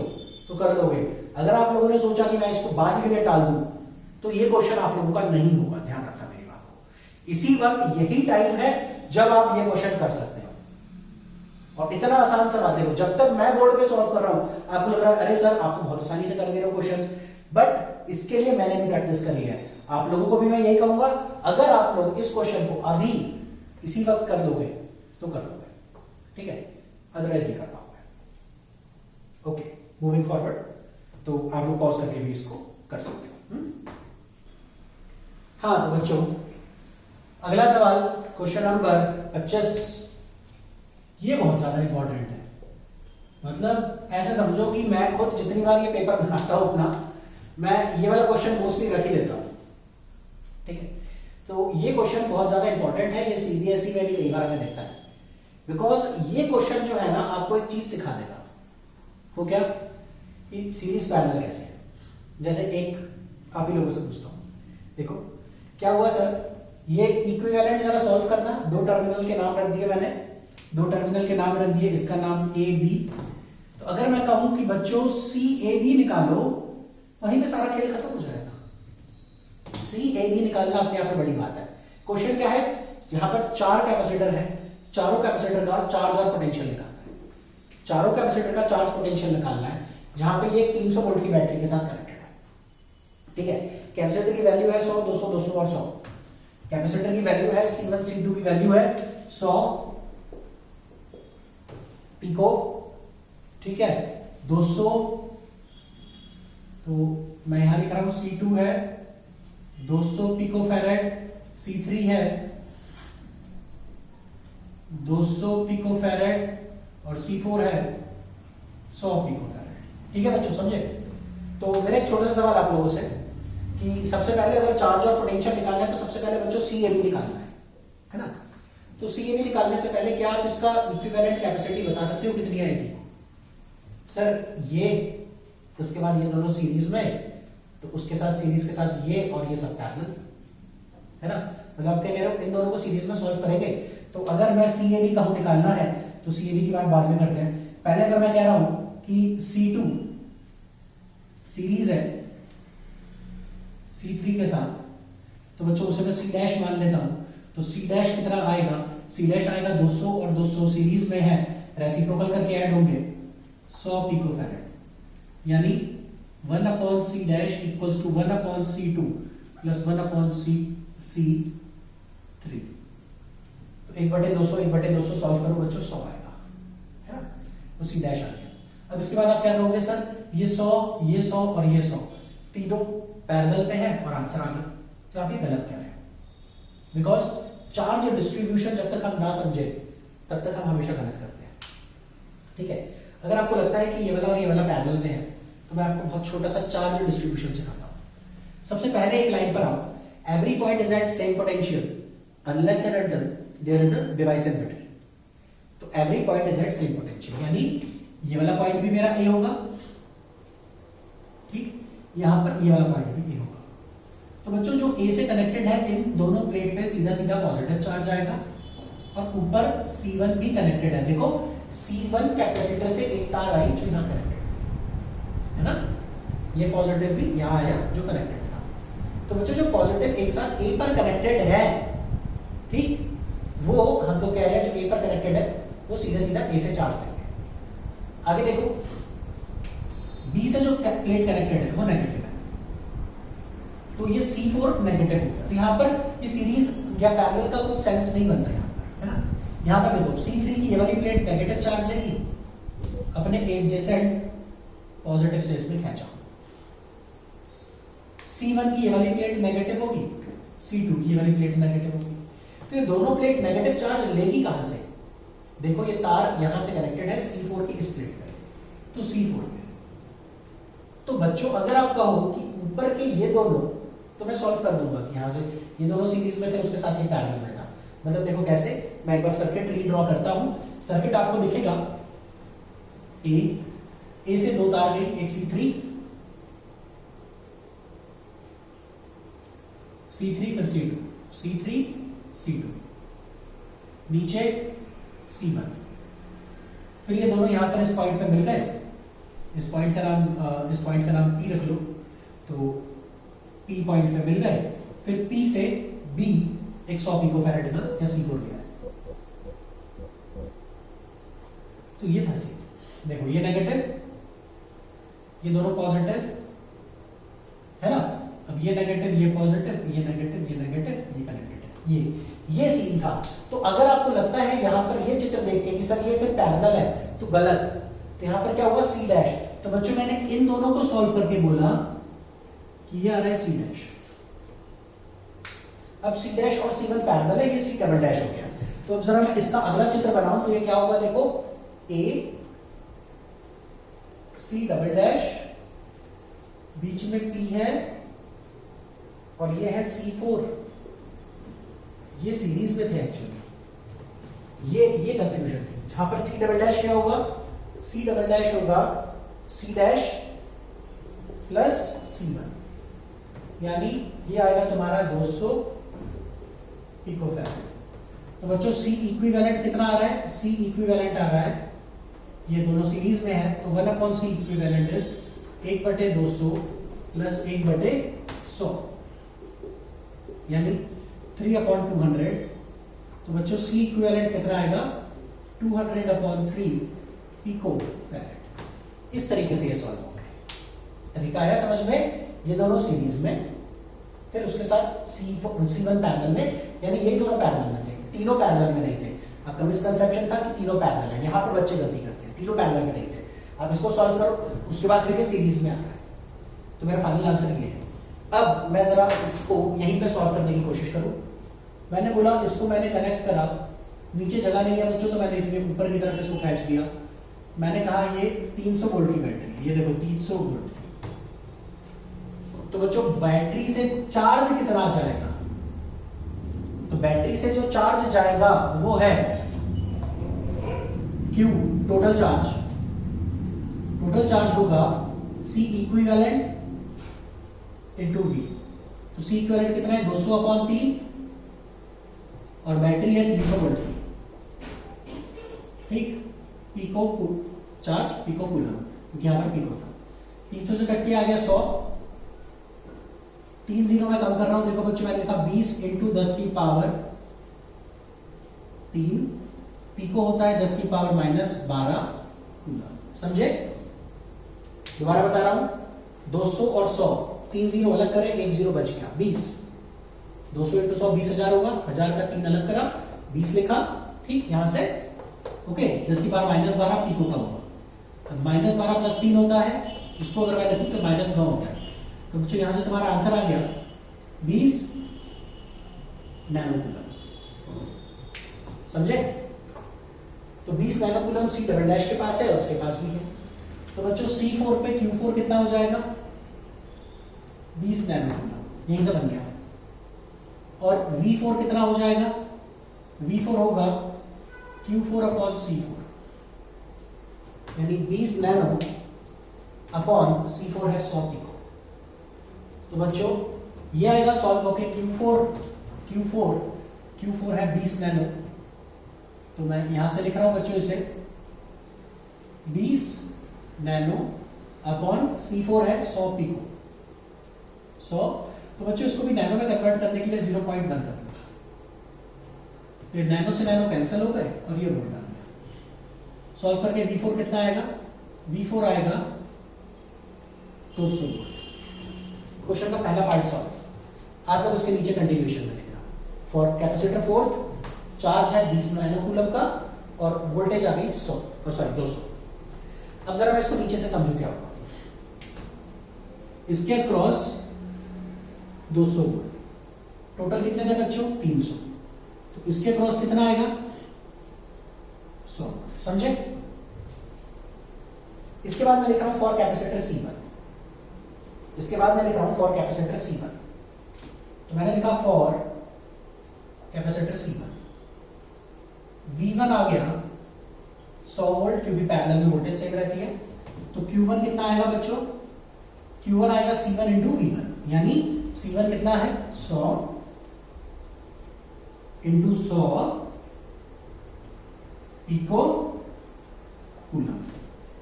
तो कर लोगे। अगर आप लोगों ने सोचा कि मैं इसको बाद के लिए टाल दूं तो ये क्वेश्चन आप लोगों का नहीं होगा, ध्यान रखना मेरी बात को। इसी वक्त यही टाइम है जब आप ये क्वेश्चन कर सकते हो। और इतना आसान सवाल, देखो जब तक मैं बोर्ड पे सॉल्व कर रहा हूं आपको लग रहा है अरे सर आप तो बहुत आसानी से कर दे रहे हो क्वेश्चंस, बट इसके लिए मैंने भी प्रैक्टिस करी है। आप लोगों को भी मैं यही कहूंगा, अगर आप लोग इस क्वेश्चन को अभी इसी वक्त कर दोगे तो कर दोगे, ठीक है, अदरवाइज नहीं कर पाओगे। ओके, मूविंग फॉरवर्ड, तो आप लोग पॉज करके भी इसको कर सकते हो। हाँ तो बच्चों अगला सवाल क्वेश्चन नंबर 25, ये बहुत ज्यादा इंपॉर्टेंट है। मतलब ऐसे समझो कि मैं खुद जितनी बार ये पेपर बनाता हूं उतना मैं ये वाला क्वेश्चन मोस्टली रख ही देता हूं, ठीक है। तो ये क्वेश्चन बहुत ज्यादा इंपॉर्टेंट है, ये सीबीएसई में भी कई बार हमें देखता है। बिकॉज ये क्वेश्चन जो है ना आपको एक चीज सिखा देगा, वो क्या, कि सीरीज पैरेलल कैसे है। जैसे एक आप ही लोगों से पूछता हूं, देखो क्या हुआ सर, ये इक्विवेलेंट जरा सॉल्व करना। 2 टर्मिनल के नाम रख दिए मैंने, 2 टर्मिनल के नाम रख दिए, इसका नाम ए बी। तो अगर मैं कहूं कि बच्चों सी ए बी निकालो, वहीं पे सारा खेल खत्म हो जाएगा। सी ए बी निकालना अपने आप में बड़ी बात है। क्वेश्चन क्या है, यहां पर 4 कैपेसिटर है, चारों कैपेसिटर का चार्ज और पोटेंशियल निकालना है। चारों कैपेसिटर का चार्ज पोटेंशियल निकालना है, जहां पे ये 300 वोल्ट की बैटरी के साथ कनेक्टेड है, ठीक है। कैपेसिटर की वैल्यू है 100, 200, 200 और 100। कैपेसिटर की वैल्यू है C1 C2 की वैल्यू है 100 पिको, ठीक है, 200, तो मैं यहां लिख रहा हूं C2 है 200 पिको फैरेड, C3 है 200 पिको फैरेड और C4 है 100 पिको फैरेड, ठीक है बच्चों, समझे। तो मेरा एक छोटा सा सवाल आप लोगों से कि सबसे पहले अगर चार्ज और पोटेंशियल निकालना है तो सबसे पहले बच्चों CAB निकालना है ना। तो CAB निकालने से पहले क्या आप इसका इक्विवेलेंट कैपेसिटी बता सकते हो कितनी आएगी? सर ये, उसके बाद ये दोनों सीरीज में, तो उसके साथ सीरीज के साथ ये और ये सब पैरेलल है ना। मतलब आप क्या कह रहे हो, इन दोनों को सीरीज में सॉल्व करेंगे। तो अगर मैं CAB कहूं निकालना है तो CAB की बात बाद में करते हैं। पहले अगर मैं कह रहा हूं कि C2 सीरीज है C3 के साथ, तो बच्चों उसे मैं C डैश मान लेता हूं। तो C डैश कितना आएगा, C डैश आएगा 200 और 200 सीरीज में है, रेसिप्रोकल करके ऐड होंगे 100 पिको फैरेड, यानी 1/C dash equals to 1/C2 plus 1/C3। तो 1/200 1/200 सॉल्व करो बच्चों, 100 आएगा, है ना। वो सी डैश आ गया। अब इसके बाद आप क्या करोगे, सर ये 100 और ये 100 तीनों पैरेलल पे है और आंसर आ गया। तो आप ये गलत कह रहे हो, बिकॉज चार्ज डिस्ट्रीब्यूशन जब तक हम ना समझे तब तक हम हमेशा गलत करते हैं। ठीक है, अगर आपको लगता है कि ये वाला और ये वाला पैरेलल में है तो मैं आपको बहुत छोटा सा चार्ज डिस्ट्रीब्यूशन सिखाता हूं। सबसे पहले एक लाइन पर आओ, every point is at same potential unless and until there is a device in between. तो every point is at same potential, यानी ये वाला पॉइंट भी मेरा ए होगा, ठीक, यहां पर ये वाला पॉइंट भी ए होगा। तो बच्चों जो ए से कनेक्टेड है इन दोनों प्लेट पे सीधा सीधा पॉजिटिव चार्ज आएगा और ऊपर C1 भी कनेक्टेड है। देखो C1 कैपेसिटर से एक तार आई जो यहां कनेक्टेड थी, है ना, ये पॉजिटिव भी यहां आया जो कनेक्टेड था। तो बच्चों जो पॉजिटिव एक साथ ए पर कनेक्टेड है, ठीक, वो हम लोग कह रहे हैं जो ए पर कनेक्टेड है वो सीधा सीधा ए से चार्ज लेंगे। आगे देखो, बी से जो प्लेट कनेक्टेड है वो नेगेटिव है, तो ये C4 नेगेटिव होगा। तो यहाँ पर ये सीरीज या पैरेलल का कुछ सेंस नहीं बनता यहाँ पर, है ना। यहाँ पर देखो C3 की ये वाली प्लेट नेगेटिव चार्ज लेगी, अपने एडजेसेंट पॉजिटिव से इसमें खींचा। C1 की ये वाली प्लेट नेगेटिव होगी, C2 की ये वाली प्लेट नेगेटिव होगी। तो ये दोनों प्लेट नेगेटिव चार्ज लेगी कहां से, देखो ये तार यहां से कनेक्टेड है C4 की इस प्लेट पे, तो C4 पे। तो बच्चों अगर आप कहो कि ऊपर के ये दोनों, तो मैं सॉल्व कर दूंगा कि यहां से ये दोनों सीरीज में थे, उसके साथ ये पैरेलल में था। मतलब देखो कैसे, मैं एक बार सर्किट रीड्रॉ करता हूं। सर्किट आपको दिखेगा, ए से दो तार गई, एक C3 फिर C2, C2 नीचे C1, फिर ये दोनों यहां पर इस पॉइंट पे मिल गए। इस पॉइंट का नाम P रख लो, तो P पॉइंट पे मिल गए। फिर P से B 100 पिकोफैरेड का या C4 लिया, तो ये था C। देखो ये नेगेटिव, ये दोनों पॉजिटिव, है ना। अब ये नेगेटिव, ये पॉजिटिव, ये नेगेटिव, ये नेगेटिव, ये कनेक्टेड, ये सीन था। तो अगर आपको लगता है यहां पर ये चित्र देख के कि सर ये फिर पैरेलल है, तो गलत। तो यहां पर क्या हुआ, C डैश। तो बच्चों मैंने इन दोनों को सॉल्व करके बोला कि ये आ रहा है C डैश। अब C डैश और C1 पैरेलल है, ये C डबल डैश हो गया। तो अब जरा मैं इसका अगला चित्र बनाऊं तो ये क्या होगा, देखो A C डबल डैश, बीच में P है और ये है C4। ये सीरीज में थे एक्चुअली, ये कंफ्यूजन थी। जहां पर C डबल डैश क्या होगा, C डबल डैश होगा C डैश प्लस C1, यानी ये आएगा तुम्हारा 200 पिकोफैरेड। तो बच्चों C इक्विवेलेंट कितना आ रहा है, C इक्विवेलेंट आ रहा है, ये दोनों सीरीज में है, तो 1/C इक्विवेलेंट इज 1/200 प्लस 1/100, यानी 3/200। तो बच्चों C इक्विवेलेंट कितना आएगा, 200/3 पिकोफैरेड। इस तरीके से ये सॉल्व हो गए। तरीका आया समझ में, ये दोनों सीरीज में, फिर उसके साथ C1 पैरेलल में, यानी यही दोनों पैरेलल में थे, तीनों पैरेलल में नहीं थे। आपका मिसकंसेप्शन था कि तीनों पैरेलल है, यहां पर बच्चे गलती करते हैं, तीनों पैरेलल में नहीं थे। आप इसको सॉल्व करो, उसके बाद फिर ये सीरीज में आ रहा है। तो मेरा फाइनल आंसर ये है। अब मैं जरा इसको यहीं पे सॉल्व करने की कोशिश करूं। मैंने बोला इसको मैंने कनेक्ट करा, नीचे जगह नहीं है बच्चों, तो मैंने इसमें ऊपर की तरफ इसको खींच दिया। मैंने कहा ये 300 वोल्ट की बैटरी, ये देखो 300 वोल्ट की। तो बच्चों बैटरी से चार्ज कितना जाएगा, तो बैटरी से जो चार्ज जाएगा वो है Q, total charge. Total charge होगा C इक्विवेलेंट इंटू V। तो C इक्विवेलेंट कितना है, 200/3, और बैटरी है 300 वोल्ट की, ठीक। पिको चार्ज, पिको कूलम, क्योंकि यहां पर पिको था। 300 से कट के आ गया 100, 3 0 मैं कम कर रहा हूं। देखो बच्चों मैंने लिखा 20 × 10 की पावर 3, पिको होता है 10 की पावर -12 कूलम। समझे? दोबारा बता रहा हूं, 200 और 100, 3 0 अलग करें, 1 0 बच गया, 20। 200 × 100 20,000 होगा, 1000 का 3 अलग करा, 20 लिखा, ठीक। यहां से ओके, 10 की पावर -12 पिको का होगा। -12 + 3 होता है, इसको अगर मैं लिखूं तो -9 होता है। तो बच्चों यहाँ से तुम्हारा आंसर आ गया 20 नैनो कूलम। समझे? तो 20 nano coulomb C double dash के पास है और उसके पास भी है। तो बच्चों C4 पे Q4 कितना हो जाएगा? 20 नैनो कूलम, यहीं से बन गया। और V4 कितना हो जाएगा? V4 होगा Q4/C4, यानी 20 नैनो अपॉन C4 है 100 पिको। तो बच्चों ये आएगा सॉल्व होके Q4 है 20 नैनो। तो मैं यहां से लिख रहा हूं बच्चों इसे 20 नैनो अपॉन C4 है 100 पिको 100। तो बच्चों इसको भी नैनो में कन्वर्ट करने के लिए 0.1 कर दूंगा। तो नैनो से नैनो कैंसिल हो गए और ये वोल्ट आ गया। सॉल्व करके V4 कितना आएगा? V4 आएगा 200 वोल्ट। क्वेश्चन का पहला पार्ट सॉल्व। आप लोग इसके नीचे कंटिन्यूएशन में लिखना। फॉर कैपेसिटर फोर्थ चार्ज है 20 नैनो कूलम का और वोल्टेज आ गई 200। अब जरा मैं इसको नीचे से समझू क्या होगा। इसके क्रॉस 200 वोल्ट, टोटल कितने थे बच्चों? 300। तो इसके क्रॉस कितना आएगा? 100। समझे? इसके बाद मैं लिख रहा हूं फॉर कैपेसिटर C1। इसके बाद मैं लिख रहा हूं फॉर कैपेसिटर C1। तो मैंने लिखा फॉर कैपेसिटर C1 V1 आ गया 100 वोल्ट, क्योंकि पैरेलल में वोल्टेज सेम रहती है। तो Q1 कितना आएगा बच्चों? Q1 आएगा C1 इंटू V1, यानी C1 कितना है? 100 इंटू 100 पिको कूलम।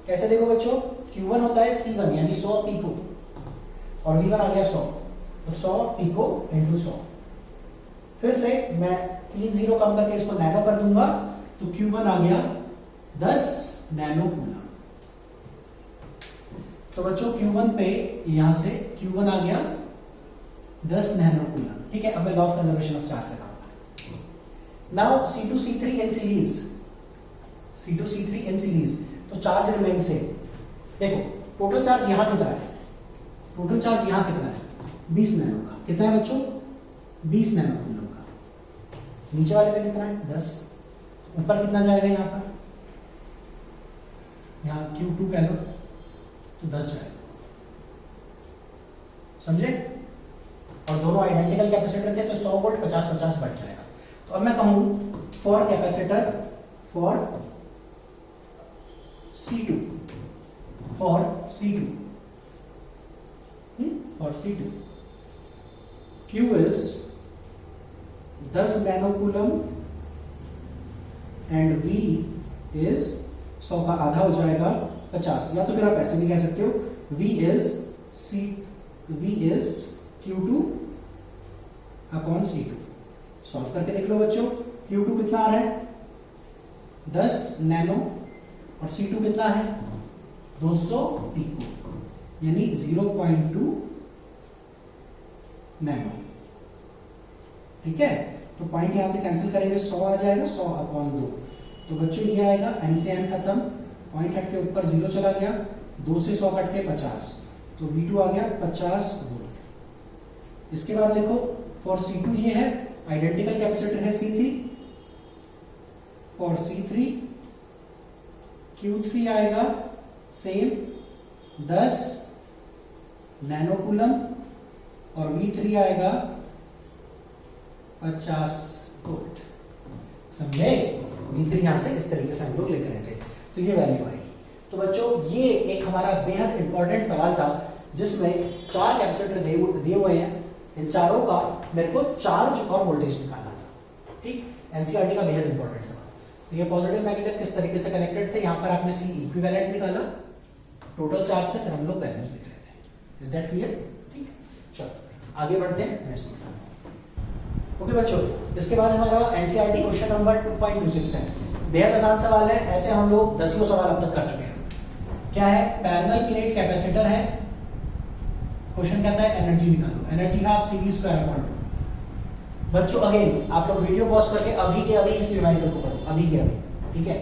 कैसे देखो बच्चों? Q1 होता है C1 यानी 100 पिको और V1 आ गया 100, तो 100 पिको इंटू 100। फिर से मैं 3 0 कम करके इसको नैनो कर दूंगा, तो Q1 आ गया 10 नैनो कूलम। तो बच्चों Q1 पे यहां से Q1 आ गया 10 नैनो कूलम। ठीक है, अब मैं law of conservation of charge लगाऊंगा। Now C2 C3 in series, C2 C3 in series, तो चार्ज रिमेन सेम। देखो टोटल चार्ज यहां कितना है? टोटल चार्ज यहां कितना है? 20 नैनो का। कितना है बच्चों? 20 नैनो कूलम का। नीचे वाले पे कितना है? 10। ऊपर कितना जाएगा यहां पर? यहां Q2 कह लो तो 10 जाएगा। समझे? और दोनों आइडेंटिकल कैपेसिटर थे तो 100 वोल्ट 50-50 बढ़ जाएगा। तो अब मैं कहूं for capacitor for C2 for C2 Q is 10 nano coulomb and V is 100 का आधा हो जाएगा 50, या तो फिर आप ऐसे भी कह सकते हो V is Q2 upon C2। Solve करके देख लो बच्चों, Q2 कितना आ रहा है? 10 नैनो और C2 कितना है? 200 पिको, यानी 0.2 नैनो। ठीक है, तो पॉइंट यहां से कैंसिल करेंगे, 100 आ जाएगा 100 अपॉन 2। तो बच्चों ये आएगा n से n खत्म, पॉइंट हट के ऊपर 0 चला गया, 2 से 100 कट के 50, तो V2 आ गया 50 वोल्ट। इसके बाद देखो फॉर C2 ये है आइडेंटिकल कैपेसिटर है C3। फॉर C3 Q3 आएगा सेम 10 नैनो कूलम और V3 आएगा 50 वोल्ट। समझे? V3 यहां से इस तरीके से हम लोग लिख रहे थे, तो ये वैल्यू आएगी। तो बच्चों ये एक हमारा बेहद इंपॉर्टेंट सवाल था जिसमें 4 कैपेसिटर दिए हुए हैं, इन चारों का मेरे को चार्ज और वोल्टेज निकालना था। ठीक, एनसीईआरटी का बेहद इंपॉर्टेंट सवाल। तो ये पॉजिटिव नेगेटिव किस तरीके से कनेक्टेड थे, यहाँ पर आपने C इक्विवेलेंट निकाला टोटल चार्ज से, फिर हम लोग वैल्यूज लिख रहे थे। Is that clear? ठीक है, चलो आगे बढ़ते हैं, मैं इसको बताता हूं। ओके बच्चों, इसके बाद हमारा एनसीईआरटी क्वेश्चन नंबर 2.26 है। बेहद आसान सवाल है, ऐसे हम लोग 10 सवाल अब तक कर चुके हैं। क्या है? पैरेलल प्लेट कैपेसिटर है, क्वेश्चन कहता है एनर्जी निकालो, energy half CV square upon 2। बच्चों अगेन आप लोग वीडियो पॉज करके अभी के अभी इस न्यूमेरिकल को करो, अभी के अभी। ठीक है,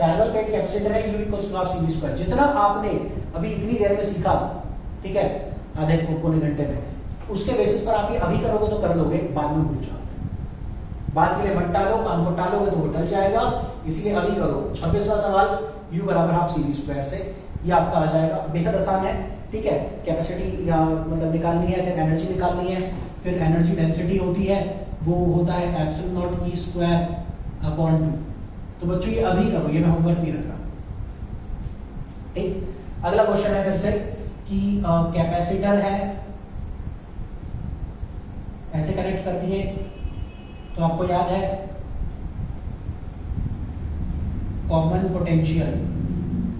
पैरेलल प्लेट कैपेसिटर है, U equals to half CV square. जितना आपने अभी इतनी देर में सीखा, ठीक है, आधे पौने घंटे में, उसके बेसिस पर आप ये अभी करोगे तो कर लोगे, बाद में भूल जाओगे। बाद के लिए मत टालो, काम को टालोगे तो वो टल जाएगा, इसलिए अभी करो। 26वां सवाल U बराबर हाफ CV स्क्वायर से ये आपका आ जाएगा, बेहद आसान है, ठीक है। कैपेसिटी या मतलब निकालनी है, फिर एनर्जी निकालनी है, फिर एनर्जी डेंसिटी होती है, वो होता है epsilon not E square upon 2। तो बच्चों ये अभी करो, ये मैं होमवर्क नहीं रख रहा, ठीक। अगला क्वेश्चन है फिर से कि कैपेसिटर है, ऐसे कनेक्ट कर दिए, तो आपको याद है कॉमन पोटेंशियल।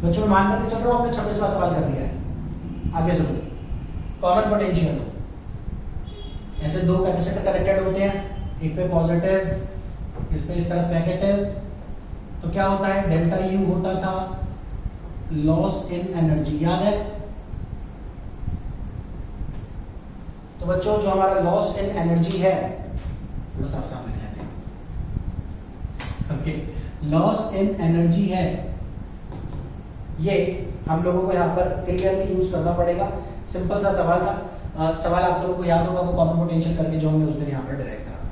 बच्चों मैं मान करके चल रहा हूं, आपने 26वां सवाल कर दिया है, आगे सुनो। कॉमन पोटेंशियल, ऐसे दो कैपेसिटर कनेक्टेड होते हैं, एक पे पॉजिटिव, इस पे इस तरफ नेगेटिव, तो क्या होता है, डेल्टा U होता था लॉस इन एनर्जी, याद है। तो बच्चों जो हमारा लॉस इन एनर्जी है, थोड़ा सा साफ लिख लेते हैं, ओके, लॉस इन एनर्जी है, ये हम लोगों को यहाँ पर क्लियरली यूज करना पड़ेगा। सिंपल सा सवाल था, सवाल आप लोगों को याद होगा वो कॉमन पोटेंशियल करके जो हमने उस दिन यहाँ पर डिराइव करा था।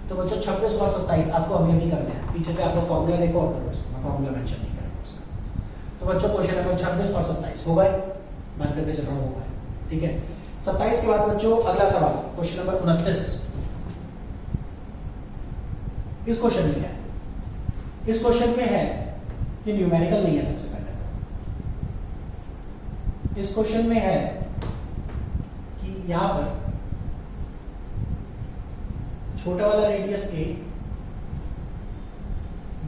तो बच्चों 26 और 27 आपको अभी अभी करते हैं, पीछे से आप लोग फॉर्मूला देखो और करो इसको, मैं फॉर्मूला मेंशन नहीं करूँगा उसका। तो बच्चों क्वेश्चन नंबर 26 और 27 हो गए, मान करके चल रहा हूँ, हो गए, ठीक है। 27 के बाद बच्चों अगला सवाल, क्वेश्चन नंबर 29। इस क्वेश्चन में क्या है, इस क्वेश्चन में है कि न्यूमेरिकल नहीं है, सबसे पहले तो इस क्वेश्चन में है कि यहां पर छोटा वाला रेडियस A,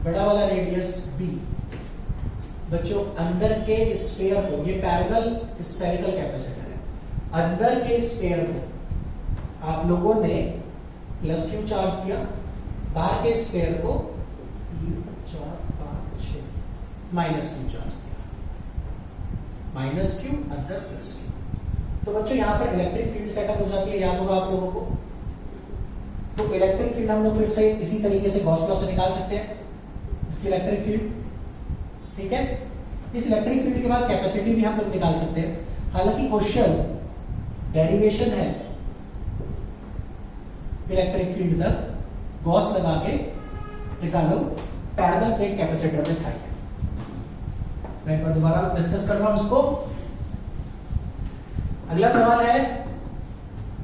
बड़ा वाला रेडियस B, बच्चों अंदर के स्फीयर को, ये पैरेलल स्फेरिकल कैपेसिटर है, अंदर के स्फीयर को आप लोगों ने प्लस Q चार्ज दिया, बाहर के स्फीयर को 3 4 5 6 माइनस Q चार्ज दिया, माइनस Q अंदर प्लस Q। तो बच्चों यहाँ पर इलेक्ट्रिक फील्ड सेटअप हो जाती है, याद होगा आप लोगों को। तो इलेक्ट्रिक फील्ड हम लोग फिर से इसी तरीके से गॉस लॉ से निकाल सकते हैं, इसकी इलेक्ट्रिक फील्ड, ठीक है। इस इलेक्ट्रिक फील्ड के बाद कैपेसिटी भी हम लोग निकाल सकते हैं। हालांकि क्वेश्चन डेरिवेशन है इलेक्ट्रिक फील्ड तक, गॉस लगा के निकालो, पैरेलल प्लेट कैपेसिटर में था। मैं एक बार दोबारा डिस्कस कर रहा हूं इसको। अगला सवाल है,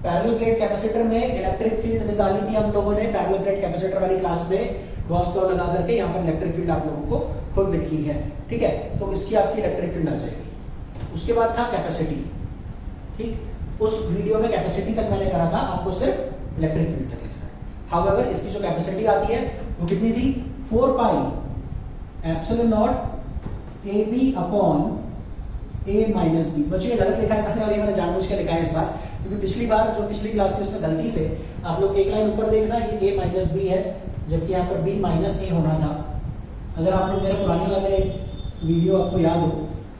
पैरेलल प्लेट कैपेसिटर में इलेक्ट्रिक फील्ड निकाली थी हम लोगों ने पैरेलल प्लेट कैपेसिटर वाली क्लास में, गॉस लॉ लगा करके। यहाँ पर इलेक्ट्रिक फील्ड आप लोगों को खुद लिखनी है, ठीक है। तो इसकी आपकी इलेक्ट्रिक फील्ड आ जाएगी। उसके बाद था कैपेसिटी, ठीक। उस वीडियो में कैपेसिटी तक मैंने करा था, आपको सिर्फ इलेक्ट्रिक फील्ड तक लिखना है। हाउएवर इसकी जो कैपेसिटी आती है वो कितनी थी, 4 pi epsilon not AB upon A minus B। बच्चों ये गलत लिखा है मैंने, और ये मैंने जानबूझ के लिखा है इस बार, क्योंकि पिछली बार जो पिछली क्लास थी उसमें गलती से आप लोग एक लाइन ऊपर देखना, ये A माइनस B है, जबकि यहाँ पर B माइनस A होना था। अगर आप लोग मेरे पुराने वाले वीडियो आपको याद हो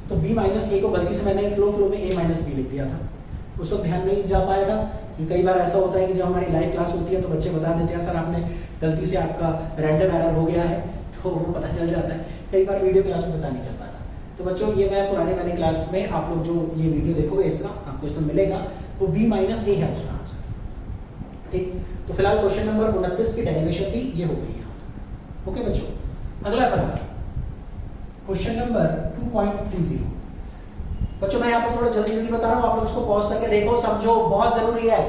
तो B माइनस A को गलती से मैंने फ्लो में A माइनस B लिख दिया था, उस वक्त ध्यान नहीं जा पाया था। कई बार ऐसा होता है कि जब हमारी लाइव क्लास होती है तो बच्चे बता देते हैं सर आपने गलती से आपका रैंडम एरर हो गया है, तो वो पता चल जाता है। कई बार वीडियो क्लास में पता नहीं चल पाता। तो बच्चों ये मैं पुराने वाली क्लास में आप लोग जो ये वीडियो देखोगे इसका आपको इसमें मिलेगा, तो B माइनस A है उसका आंसर, ठीक। तो फिलहाल क्वेश्चन नंबर 29 की डेरिवेशन थी, ये हो गई यहाँ तक। ओके बच्चों, अगला सवाल क्वेश्चन नंबर 2.30। बच्चों मैं यहाँ पर थोड़ा जल्दी जल्दी बता रहा हूँ, आप लोग इसको पॉज करके देखो, समझो, बहुत जरूरी है,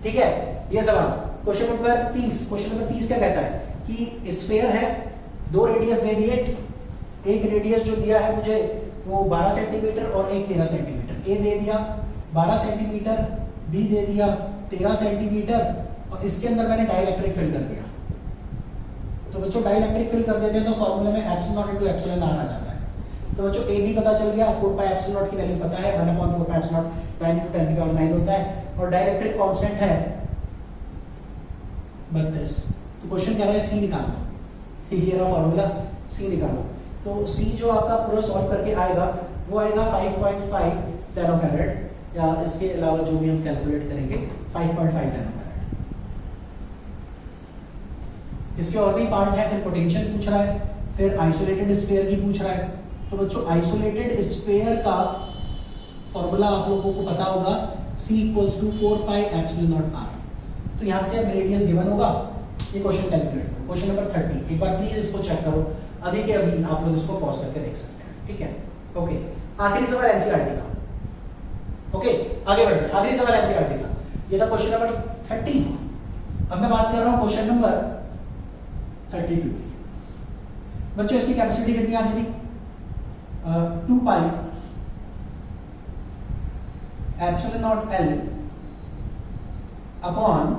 ठीक है। ये सवाल क्वेश्चन नंबर 30, क्वेश्चन नंबर 30 क्या कहता है कि स्फीयर है, दो रेडियस दे दिए, एक रेडियस जो दिया है मुझे वो 12 सेंटीमीटर और एक 13 सेंटीमीटर। ए दे दिया 12 सेंटीमीटर, बी दे दिया 13 सेंटीमीटर, और इसके अंदर मैंने डाइलेक्ट्रिक फिल कर दिया। तो बच्चों डाइलेक्ट्रिक फिल कर देते हैं तो फॉर्मूले में epsilon naught into epsilon R आ जाता है। तो बच्चों ए भी पता चल गया, 4 पाई एप्सिलॉन नॉट की वैल्यू पता है, 1/4 पाई एप्सिलॉन नॉट 9 × 10⁹ होता है, और डाइलेक्ट्रिक कांस्टेंट है 32। तो क्वेश्चन कह रहा है सी निकालो, ये रहा फॉर्मूला, सी निकालो। तो सी जो आपका पूरा सॉल्व करके आएगा वो आएगा 5.5 नैनोफैराड, या इसके अलावा जो भी हम कैलकुलेट करेंगे 5.5 नैनोफैराड। इसके और भी पार्ट है, फिर पोटेंशियल पूछ रहा है, फिर आइसोलेटेड स्फीयर की पूछ रहा है, तो बच्चों आइसोलेटेड स्फीयर का फॉर्मूला आप लोगों को पता होगा, C equals to 4 pi epsilon naught r। तो यहाँ से अब रेडियस गिवन होगा, ये क्वेश्चन कैलकुलेट करो। क्वेश्चन नंबर 30, एक बार प्लीज इसको चेक करो, अभी के अभी आप लोग इसको पॉज करके देख सकते हैं, ठीक है। ओके, आखिरी सवाल एनसीईआरटी का। ओके, आगे बढ़ते हैं, आखिरी सवाल एनसीईआरटी का, ये था क्वेश्चन नंबर 30। अब मैं बात कर रहा हूँ क्वेश्चन नंबर 32 की। बच्चों इसकी कैपेसिटी कितनी आती थी? 2 pi epsilon not L upon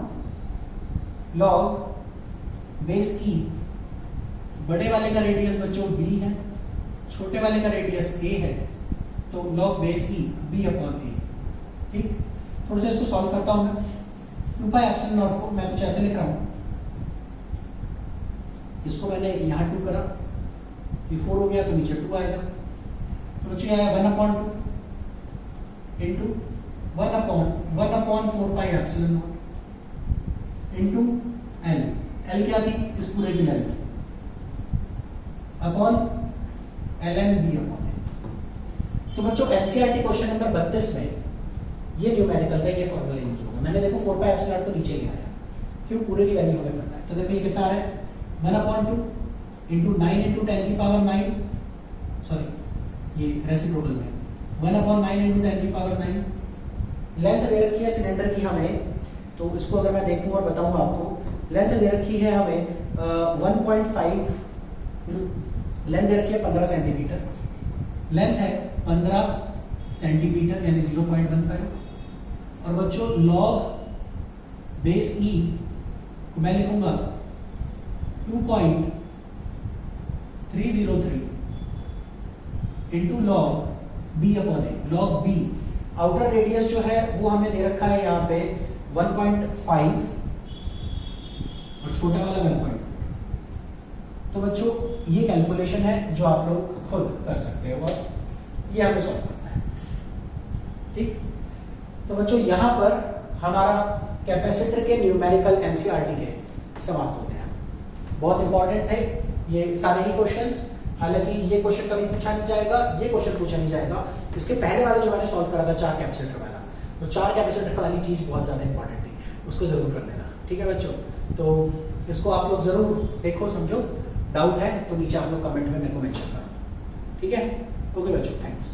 log base E। बड़े वाले का रेडियस बच्चों B है, छोटे वाले का रेडियस A है, तो log base E B upon A। ठीक, थोड़ा सा इसको सॉल्व करता हूं मैं। 2 पाई एप्सिलॉन नॉट को मैं कुछ ऐसे लिख रहा हूं, इसको मैंने यहां 2 करा, ये 4 हो गया तो नीचे 2 आएगा, तो बच्चों ये आया 1 upon 2 into 1 upon 4 pi epsilon not into L। L क्या थी इस पूरे की length, upon ln B upon A। तो बच्चों एनसीईआरटी क्वेश्चन नंबर 32 में ये न्यूमेरिकल का ये फॉर्मूला यूज होगा। मैंने देखो 4 पाई एप्सिलॉन नॉट को नीचे ले आया, क्यों? पूरे की वैल्यू हमें पता है। तो देखो ये कितना आ रहा है, 1 अपॉन 2 इंटू 9 इंटू 10 की पावर 9, सॉरी ये रेसिप्रोकल में 1 अपॉन 9 इंटू 10 की पावर 9। लेंथ दे रखी है सिलेंडर की हमें, तो इसको अगर मैं देखूं और बताऊं आपको, लेंथ दे रखी है हमें 1.5, लेंथ दे रखी है 15 सेंटीमीटर, लेंथ है 15 सेंटीमीटर यानी 0.15। और बच्चों लॉग बेस E को मैं लिखूंगा 2.303 into log B upon A। Log B outer radius जो है वो हमें दे रखा है यहाँ पे 1.5 और छोटा वाला 1.4। तो बच्चों ये कैलकुलेशन है जो आप लोग खुद कर सकते हो और ये हमें सॉल्व करना है, ठीक। तो बच्चों यहाँ पर हमारा कैपेसिटर के न्यूमेरिकल एनसीईआरटी के समाप्त होते हैं। बहुत इंपॉर्टेंट थे ये सारे ही क्वेश्चंस, हालांकि ये क्वेश्चन कभी पूछा नहीं जाएगा, ये क्वेश्चन पूछा नहीं जाएगा। इसके पहले वाला जो मैंने सॉल्व करा था 4 कैपेसिटर वाला, तो 4 कैपेसिटर वाली चीज बहुत ज्यादा इंपॉर्टेंट थी, उसको जरूर कर लेना, ठीक है बच्चों। तो इसको आप लोग जरूर देखो समझो, डाउट है तो नीचे आप लोग कमेंट में मेरे को मेंशन करो, ठीक है। ओके बच्चों, थैंक्स।